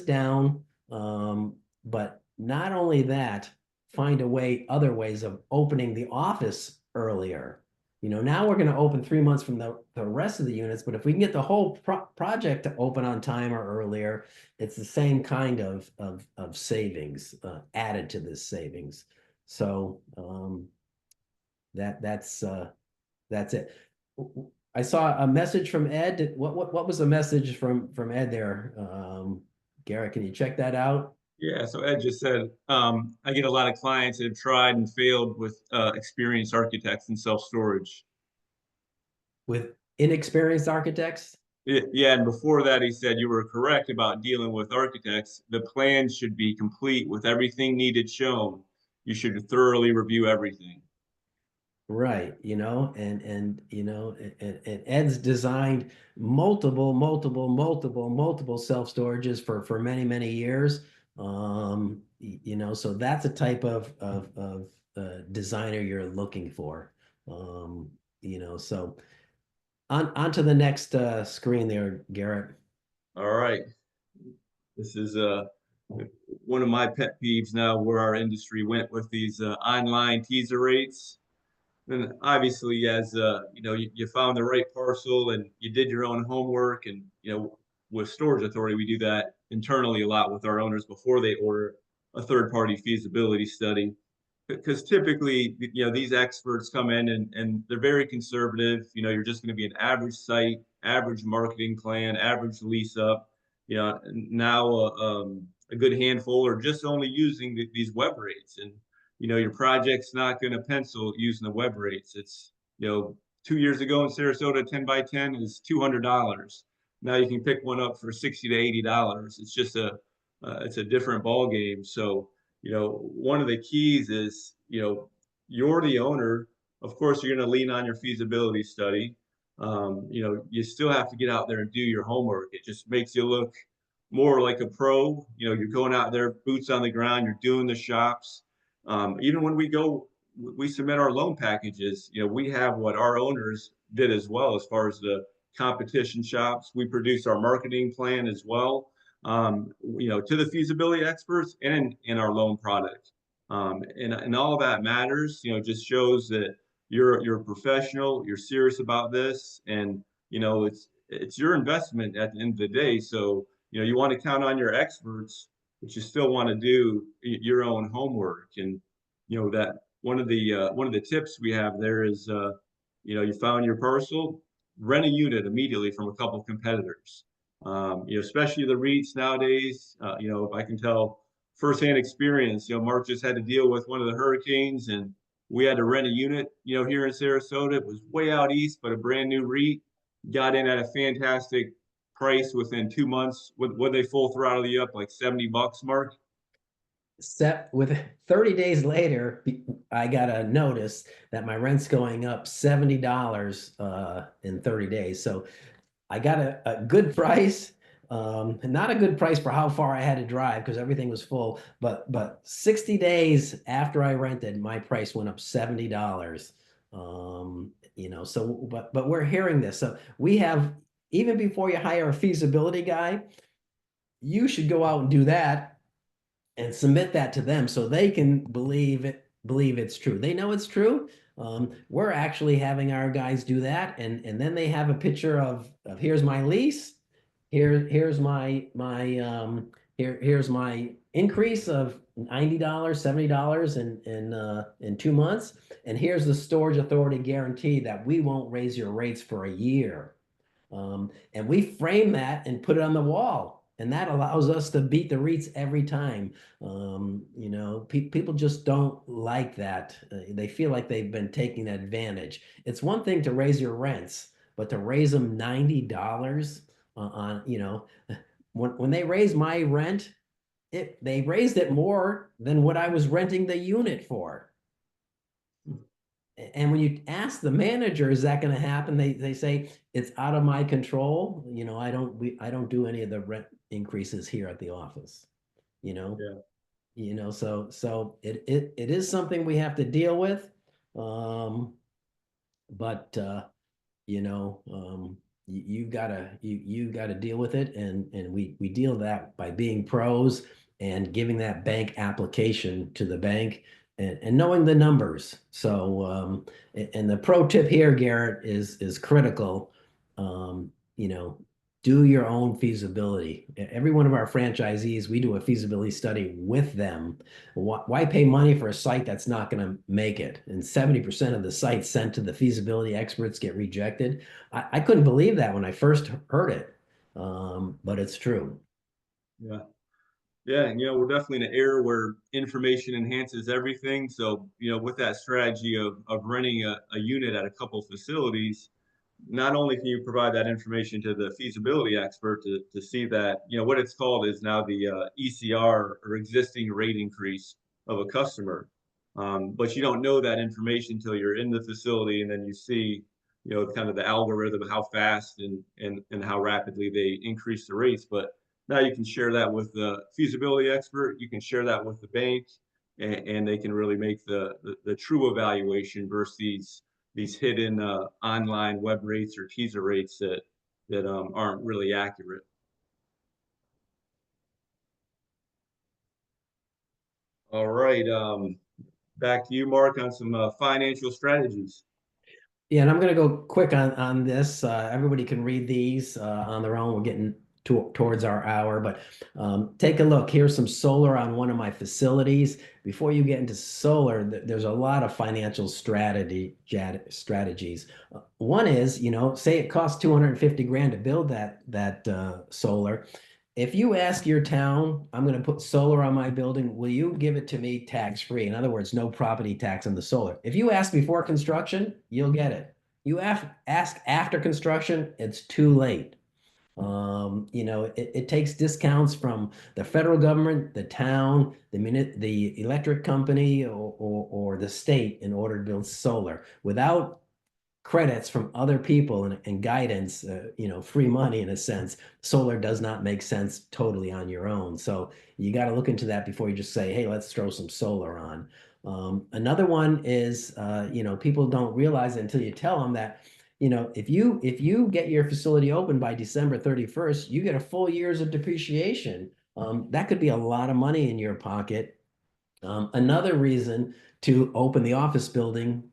down. But not only that, find other ways of opening the office earlier. You know, now we're going to open 3 months from the rest of the units, but if we can get the whole project to open on time or earlier, it's the same kind of savings added to this savings. So that's it. I saw a message from Ed. What was the message from Ed there? Garrett, can you check that out? Yeah, so Ed just said, I get a lot of clients that have tried and failed with experienced architects in self-storage. With inexperienced architects? Yeah, and before that, he said you were correct about dealing with architects. The plan should be complete with everything needed shown. You should thoroughly review everything. Right, you know, and you know, and Ed's designed multiple self-storages for many years. You know, so that's a type of designer you're looking for. You know, so on to the next screen there, Garrett. All right. This is one of my pet peeves now where our industry went with these online teaser rates. And obviously, as you know, you found the right parcel and you did your own homework. And you know, with Storage Authority, we do that internally a lot with our owners before they order a third-party feasibility study. Because typically, you know, these experts come in and they're very conservative. You know, you're just going to be an average site, average marketing plan, average lease up. You know, now a good handful are just only using these web rates, and you know, your project's not going to pencil using the web rates. It's, you know, 2 years ago in Sarasota, 10 by 10 is $200. Now you can pick one up for 60 to $80. It's just it's a different ball game. So, you know, one of the keys is, you know, you're the owner. Of course, you're going to lean on your feasibility study. You know, you still have to get out there and do your homework. It just makes you look more like a pro. You know, you're going out there, boots on the ground, you're doing the shops. Even when we submit our loan packages, you know, we have what our owners did as well as far as the competition shops. We produce our marketing plan as well, you know, to the feasibility experts and in our loan product. And all of that matters, you know, just shows that you're a professional, you're serious about this, and you know, it's your investment at the end of the day. So, you know, you want to count on your experts, but you still want to do your own homework. And, you know, that one of the tips we have there is, you know, you found your parcel, rent a unit immediately from a couple of competitors. You know, especially the REITs nowadays, you know, if I can tell firsthand experience, you know, Mark just had to deal with one of the hurricanes and we had to rent a unit, you know, here in Sarasota. It was way out east, but a brand new REIT. Got in at a fantastic price within 2 months. Would they full throttle you up like $70, Mark? Set with 30 days later, I got a notice that my rent's going up $70 in 30 days. So I got a good price, not a good price for how far I had to drive because everything was full. But 60 days after I rented, my price went up $70. You know, so but we're hearing this. So we have, even before you hire a feasibility guy, you should go out and do that and submit that to them so they can believe it's true. They know it's true. We're actually having our guys do that, and then they have a picture of here's my lease, here's here's my increase of $90, $70 in 2 months, and here's the storage authority guarantee that we won't raise your rates for a year. And we frame that and put it on the wall. And that allows us to beat the REITs every time. You know, people just don't like that. They feel like they've been taking advantage. It's one thing to raise your rents, but to raise them $90 on, you know, when they raised my rent, they raised it more than what I was renting the unit for. And when you ask the manager, is that going to happen? They say it's out of my control. You know, I don't do any of the rent increases here at the office. You know, Yeah. so it is something we have to deal with. But you know, you gotta deal with it, and we deal that by being pros and giving that bank application to the bank and knowing the numbers. So and the pro tip here, Garrett, is critical. You know, do your own feasibility. Every one of our franchisees, we do a feasibility study with them. Why pay money for a site that's not going to make it? And 70% of the sites sent to the feasibility experts get rejected. I couldn't believe that when I first heard it, but it's true. Yeah. Yeah, and you know, we're definitely in an era where information enhances everything. So, you know, with that strategy of renting a unit at a couple facilities, not only can you provide that information to the feasibility expert to see that, you know, what it's called is now the ECR or existing rate increase of a customer. But you don't know that information until you're in the facility and then you see, you know, kind of the algorithm, how fast and how rapidly they increase the rates. But now you can share that with the feasibility expert. You can share that with the bank, and they can really make the true evaluation versus these hidden online web rates or teaser rates that aren't really accurate. All right, back to you, Mark, on some financial strategies. Yeah, and I'm going to go quick on this. Everybody can read these on their own. We're getting towards our hour, but take a look. Here's some solar on one of my facilities. Before you get into solar, there's a lot of financial strategies. One is, you know, say it costs 250 grand to build that solar. If you ask your town, I'm going to put solar on my building, will you give it to me tax free? In other words, no property tax on the solar. If you ask before construction, you'll get it. You ask after construction, it's too late. You know, it takes discounts from the federal government, the town, the electric company, or the state in order to build solar. Without credits from other people and guidance, free money in a sense, solar does not make sense totally on your own. So you got to look into that before you just say, hey, let's throw some solar on. Another one is, people don't realize it until you tell them that, if you get your facility open by December 31st, you get a full years of depreciation. That could be a lot of money in your pocket. Another reason to open the office building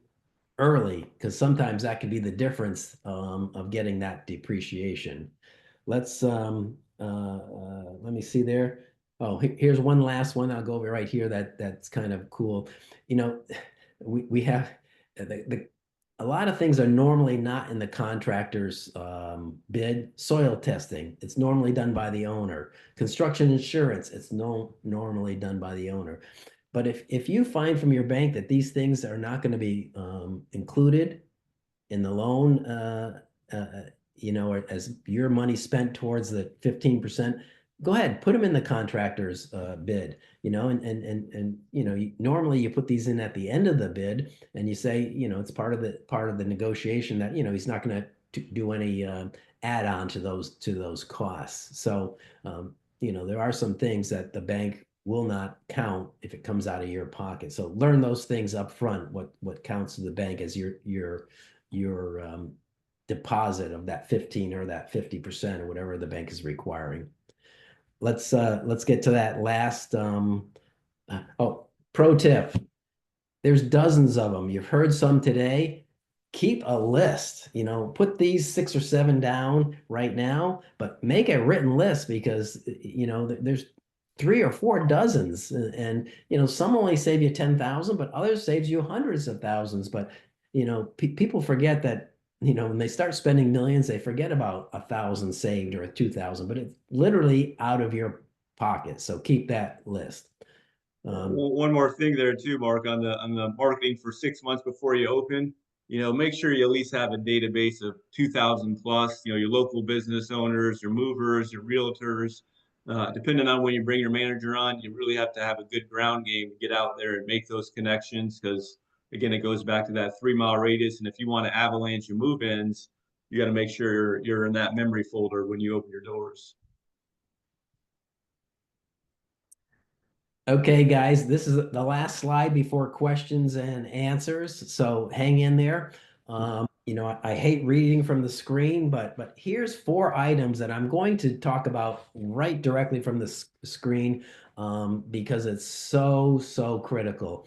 early, because sometimes that could be the difference of getting that depreciation. Let me see there. Oh, here's one last one. I'll go over right here. That's kind of cool. You know, we have a lot of things are normally not in the contractor's bid. Soil testing, it's normally done by the owner. Construction insurance, it's normally done by the owner. But if you find from your bank that these things are not going to be included in the loan, or as your money spent towards the 15%, go ahead, put them in the contractor's bid, normally you put these in at the end of the bid and you say, it's part of the negotiation that, he's not going to do any add-on to those costs. So, there are some things that the bank will not count if it comes out of your pocket. So learn those things up front, what counts to the bank as your deposit of that 15 or that 50% or whatever the bank is requiring. Let's get to that last pro tip. There's dozens of them. You've heard some today. Keep a list, put these 6 or 7 down right now, but make a written list because, there's 3 or 4 dozens and some only save you 10,000, but others saves you hundreds of thousands. But, people forget that, when they start spending millions, they forget about 1,000 saved or 2,000, but it's literally out of your pocket. So keep that list. One more thing there too, Mark, on the marketing for 6 months before you open, make sure you at least have a database of 2,000 plus, your local business owners, your movers, your realtors. Depending on when you bring your manager on, you really have to have a good ground game to get out there and make those connections. Because again, it goes back to that 3-mile radius. And if you want to avalanche your move-ins, you got to make sure you're in that memory folder when you open your doors. Okay, guys, this is the last slide before questions and answers. So hang in there. I hate reading from the screen, but here's 4 items that I'm going to talk about right directly from the screen because it's so critical.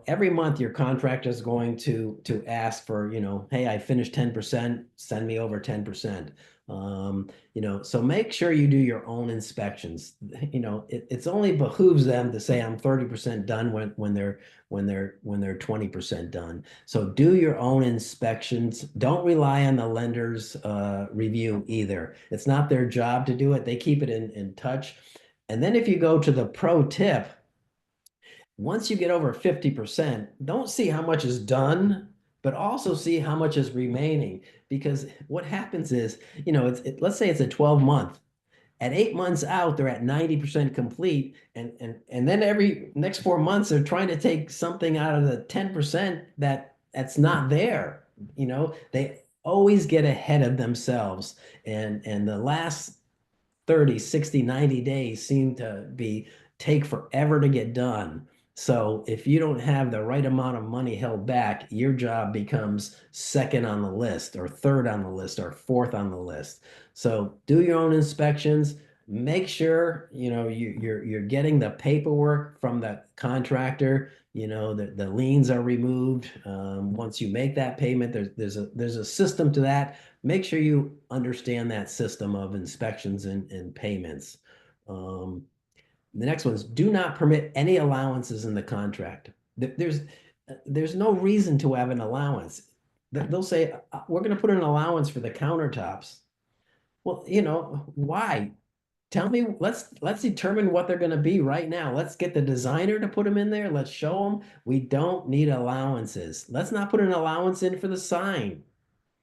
Every month your contractor is going to ask for, hey, I finished 10%, send me over 10%. So make sure you do your own inspections. It's only behooves them to say I'm 30% done when they're 20% done. So do your own inspections. Don't rely on the lender's review either. It's not their job to do it. They keep it in touch. And then if you go to the pro tip, once you get over 50%, don't see how much is done, but also see how much is remaining. Because what happens is, let's say it's a 12-month. At 8 months out, they're at 90% complete. And then every next 4 months, they're trying to take something out of the 10% that's not there. They always get ahead of themselves. And the last 30, 60, 90 days seem to take forever to get done. So if you don't have the right amount of money held back, your job becomes second on the list or third on the list or fourth on the list. So do your own inspections. Make sure you're getting the paperwork from the contractor. The liens are removed. Once you make that payment, there's a system to that. Make sure you understand that system of inspections and payments. The next one is do not permit any allowances in the contract. There's no reason to have an allowance. They'll say, we're going to put an allowance for the countertops. Well, why? Tell me, let's determine what they're going to be right now. Let's get the designer to put them in there. Let's show them we don't need allowances. Let's not put an allowance in for the sign.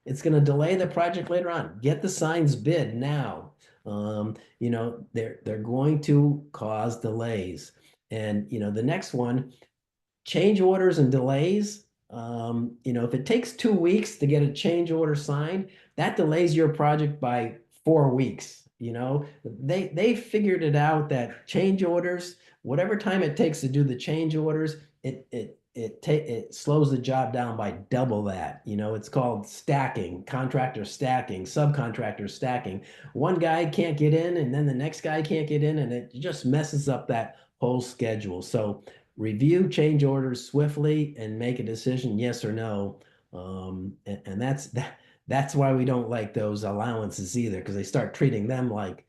It's going to delay the project later on. Get the signs bid now. They're going to cause delays. And the next one, change orders and delays. If it takes 2 weeks to get a change order signed, that delays your project by 4 weeks. They figured it out that change orders, whatever time it takes to do the change orders, it slows the job down by double that. It's called stacking, contractor stacking, subcontractor stacking. One guy can't get in, and then the next guy can't get in, and it just messes up that whole schedule. So review change orders swiftly and make a decision, yes or no. And that's why we don't like those allowances either, because they start treating them like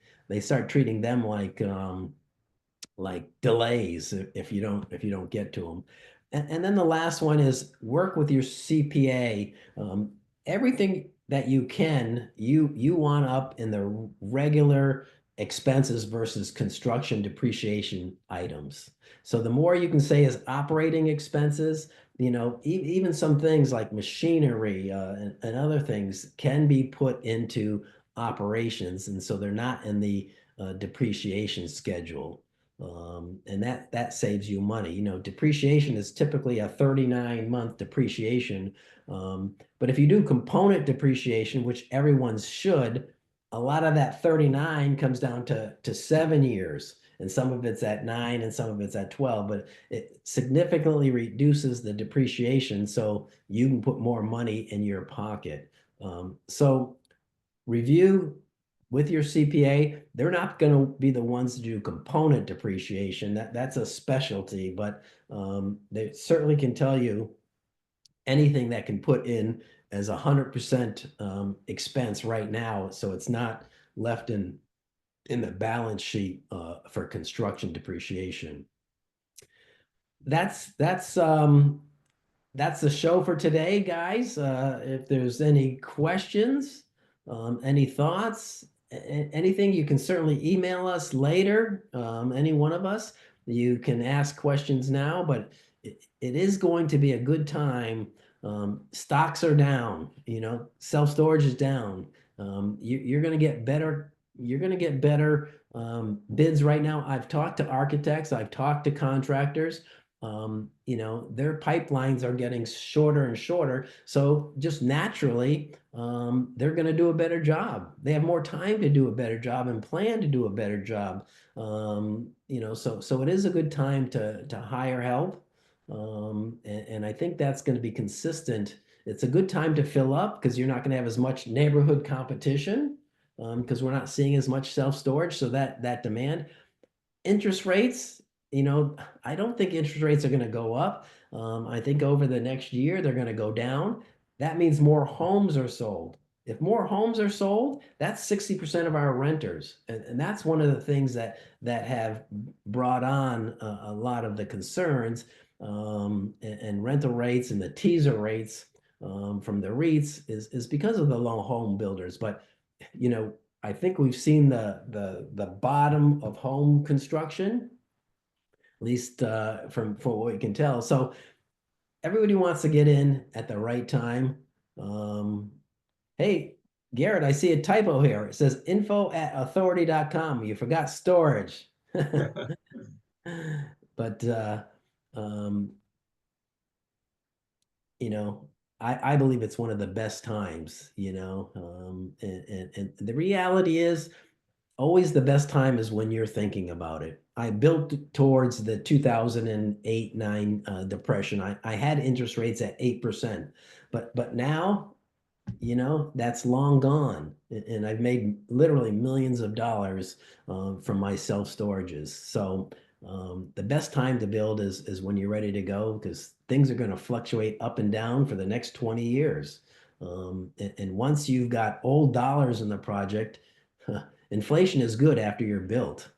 delays if you don't get to them. And then the last one is work with your CPA. Everything that you can, you want up in the regular expenses versus construction depreciation items. So the more you can say is operating expenses, even some things like machinery and other things can be put into operations, and so they're not in the depreciation schedule. And that saves you money. Depreciation is typically a 39-month depreciation. But if you do component depreciation, which everyone should, a lot of that 39 comes down to 7 years. And some of it's at 9 and some of it's at 12, but it significantly reduces the depreciation so you can put more money in your pocket. So review with your CPA. They're not going to be the ones to do component depreciation. That's a specialty, but they certainly can tell you anything that can put in as 100% expense right now, so it's not left in the balance sheet for construction depreciation. That's the show for today, guys. If there's any questions, any thoughts, anything, you can certainly email us later. Any one of us, you can ask questions now, but it is going to be a good time. Stocks are down, self-storage is down. You're going to get better. You're going to get better bids right now. I've talked to architects. I've talked to contractors. Their pipelines are getting shorter and shorter. So just naturally, they're going to do a better job. They have more time to do a better job and plan to do a better job. So it is a good time to hire help. And I think that's going to be consistent. It's a good time to fill up because you're not going to have as much neighborhood competition because we're not seeing as much self-storage. So that demand. Interest rates, I don't think interest rates are going to go up. I think over the next year, they're going to go down. That means more homes are sold. If more homes are sold, that's 60% of our renters. And that's one of the things that have brought on a lot of the concerns and rental rates and the teaser rates from the REITs is because of the low home builders. But, I think we've seen the bottom of home construction, at least from what we can tell. So everybody wants to get in at the right time. Hey, Garrett, I see a typo here. It says info@authority.com. You forgot storage. But um, I believe it's one of the best times, and the reality is always the best time is when you're thinking about it. I built towards the 2008-9 depression. I had interest rates at 8%, but now, that's long gone. And I've made literally millions of dollars from my self-storages. So the best time to build is when you're ready to go because things are going to fluctuate up and down for the next 20 years. And once you've got old dollars in the project, inflation is good after you're built.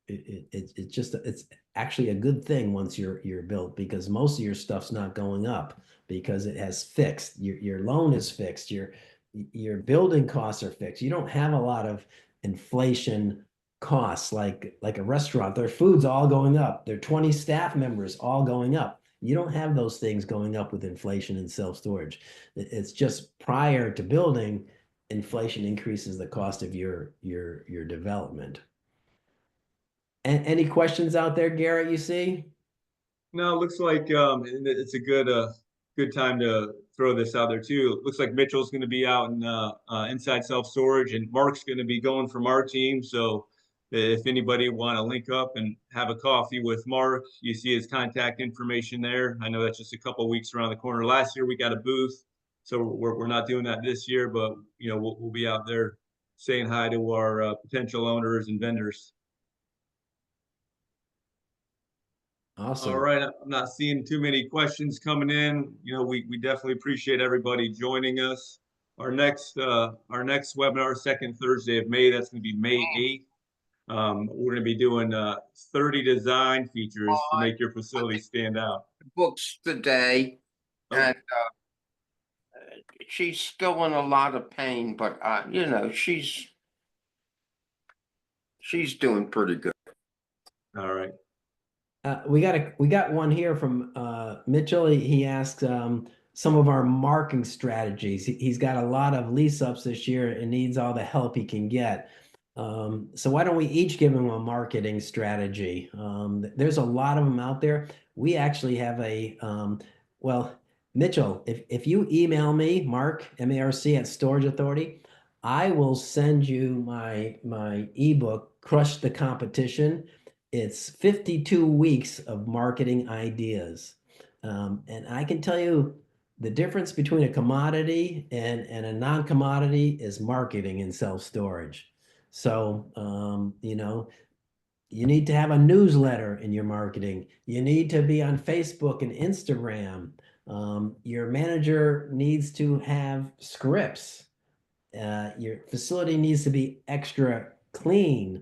It's actually a good thing once you're built because most of your stuff's not going up because it has fixed. Your loan is fixed. Your building costs are fixed. You don't have a lot of inflation costs like a restaurant. Their food's all going up. Their 20 staff members all going up. You don't have those things going up with inflation and self-storage. It's just prior to building, inflation increases the cost of your development. Any questions out there, Garrett, you see? No, it looks like and it's a good time to throw this out there too. It looks like Mitchell's going to be out in inside self storage, and Mark's going to be going from our team. So if anybody want to link up and have a coffee with Mark, you see his contact information there. I know that's just a couple of weeks around the corner. Last year we got a booth, so we're not doing that this year, but we'll be out there saying hi to our potential owners and vendors. All Awesome. right, I'm not seeing too many questions coming in. We definitely appreciate everybody joining us. Our next webinar, second Thursday of May, that's going to be May 8th. We're going to be doing 30 design features to make your facility stand out. Books today, Oh. and she's still in a lot of pain, but she's doing pretty good. All right. We got one here from Mitchell. He asks some of our marketing strategies. He's got a lot of lease ups this year and needs all the help he can get. So why don't we each give him a marketing strategy? There's a lot of them out there. We actually have well, Mitchell, if you email me, Mark, M-A-R-C at Storage Authority, I will send you my ebook, Crush the Competition. It's 52 weeks of marketing ideas. And I can tell you the difference between a commodity and a non-commodity is marketing in self-storage. So, you need to have a newsletter in your marketing. You need to be on Facebook and Instagram. Your manager needs to have scripts. Your facility needs to be extra clean.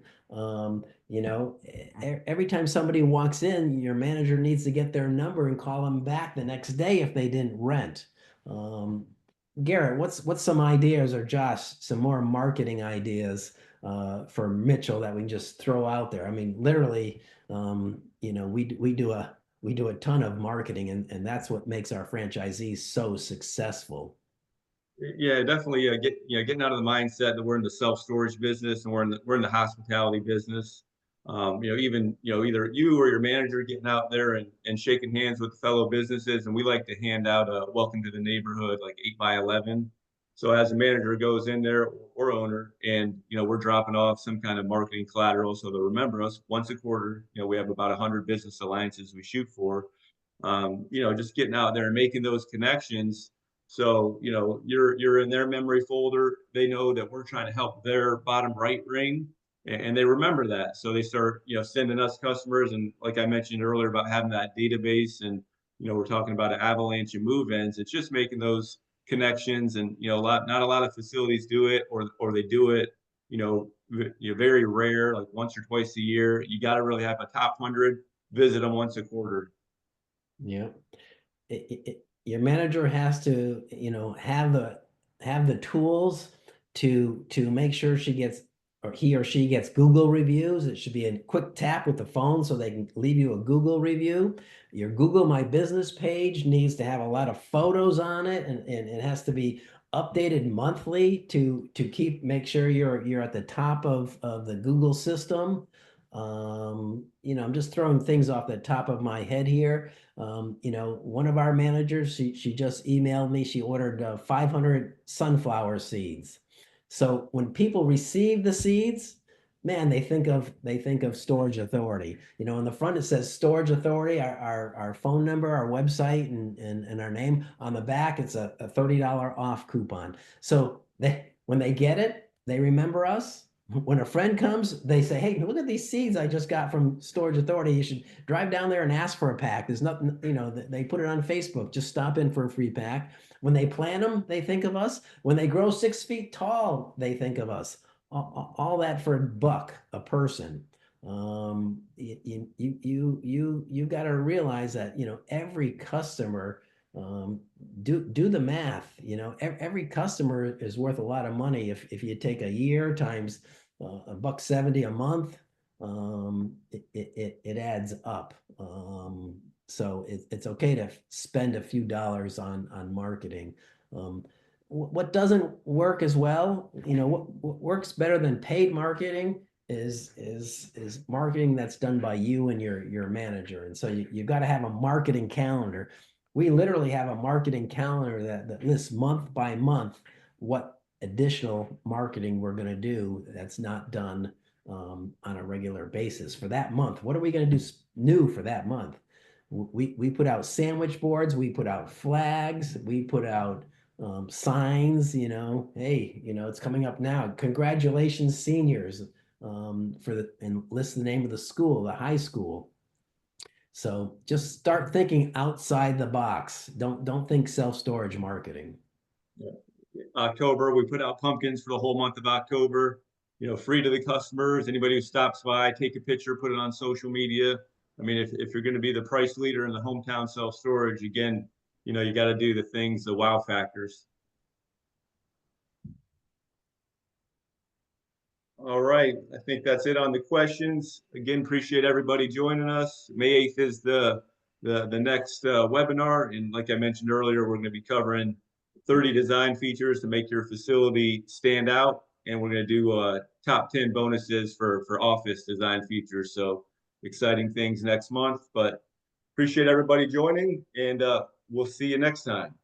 Every time somebody walks in, your manager needs to get their number and call them back the next day if they didn't rent. Garrett, what's some ideas, or Josh, some more marketing ideas for Mitchell that we can just throw out there? I mean, literally, we do a ton of marketing, and that's what makes our franchisees so successful. Yeah, definitely getting out of the mindset that we're in the self-storage business and we're in the hospitality business. Even either you or your manager getting out there and shaking hands with fellow businesses, and we like to hand out a welcome to the neighborhood, like 8x11. So as a manager goes in there, or owner, and we're dropping off some kind of marketing collateral so they'll remember us once a quarter. We have about 100 business alliances we shoot for. Just getting out there and making those connections. So, you're in their memory folder. They know that we're trying to help their bottom right ring, and they remember that. So they start, sending us customers. And like I mentioned earlier about having that database, and we're talking about an avalanche of move-ins. It's just making those connections, and not a lot of facilities do it, or they do it, very rare, like once or twice a year. You got to really have a top 100 visit them once a quarter. Yeah. Your manager has to, have the tools to make sure she gets, or he or she gets, Google reviews. It should be a quick tap with the phone so they can leave you a Google review. Your Google My Business page needs to have a lot of photos on it, and it has to be updated monthly to make sure you're at the top of the Google system. I'm just throwing things off the top of my head here. One of our managers, she just emailed me. She ordered 500 sunflower seeds. So when people receive the seeds, man, they think of Storage Authority. On the front it says Storage Authority, our phone number, our website, and our name. On the back, it's a $30 off coupon. So when they get it, they remember us. When a friend comes, they say, "Hey, look at these seeds I just got from Storage Authority. You should drive down there and ask for a pack." There's nothing, they put it on Facebook. Just stop in for a free pack. When they plant them, they think of us. When they grow 6 feet tall, they think of us. All that for $1 a person. You got to realize that every customer, do the math. Every customer is worth a lot of money. If you take a year times $1.70 a month, it adds up. So it's okay to spend a few dollars on marketing. What doesn't work as well, what works better than paid marketing is marketing that's done by you and your manager. And so you got to have a marketing calendar. We literally have a marketing calendar that lists month by month what additional marketing we're going to do that's not done on a regular basis for that month. What are we going to do new for that month? We put out sandwich boards, we put out flags, we put out signs, hey, it's coming up now. Congratulations, seniors, and list the name of the school, the high school. So just start thinking outside the box. Don't think self-storage marketing. Yeah. October, we put out pumpkins for the whole month of October, free to the customers. Anybody who stops by, take a picture, put it on social media. I mean, if you're going to be the price leader in the hometown self-storage, again, you got to do the things, the wow factors. All right, I think that's it on the questions. Again, appreciate everybody joining us. May 8th is the next webinar, and like I mentioned earlier, we're going to be covering 30 design features to make your facility stand out, and we're going to do top 10 bonuses for office design features. So exciting things next month, but appreciate everybody joining, and we'll see you next time.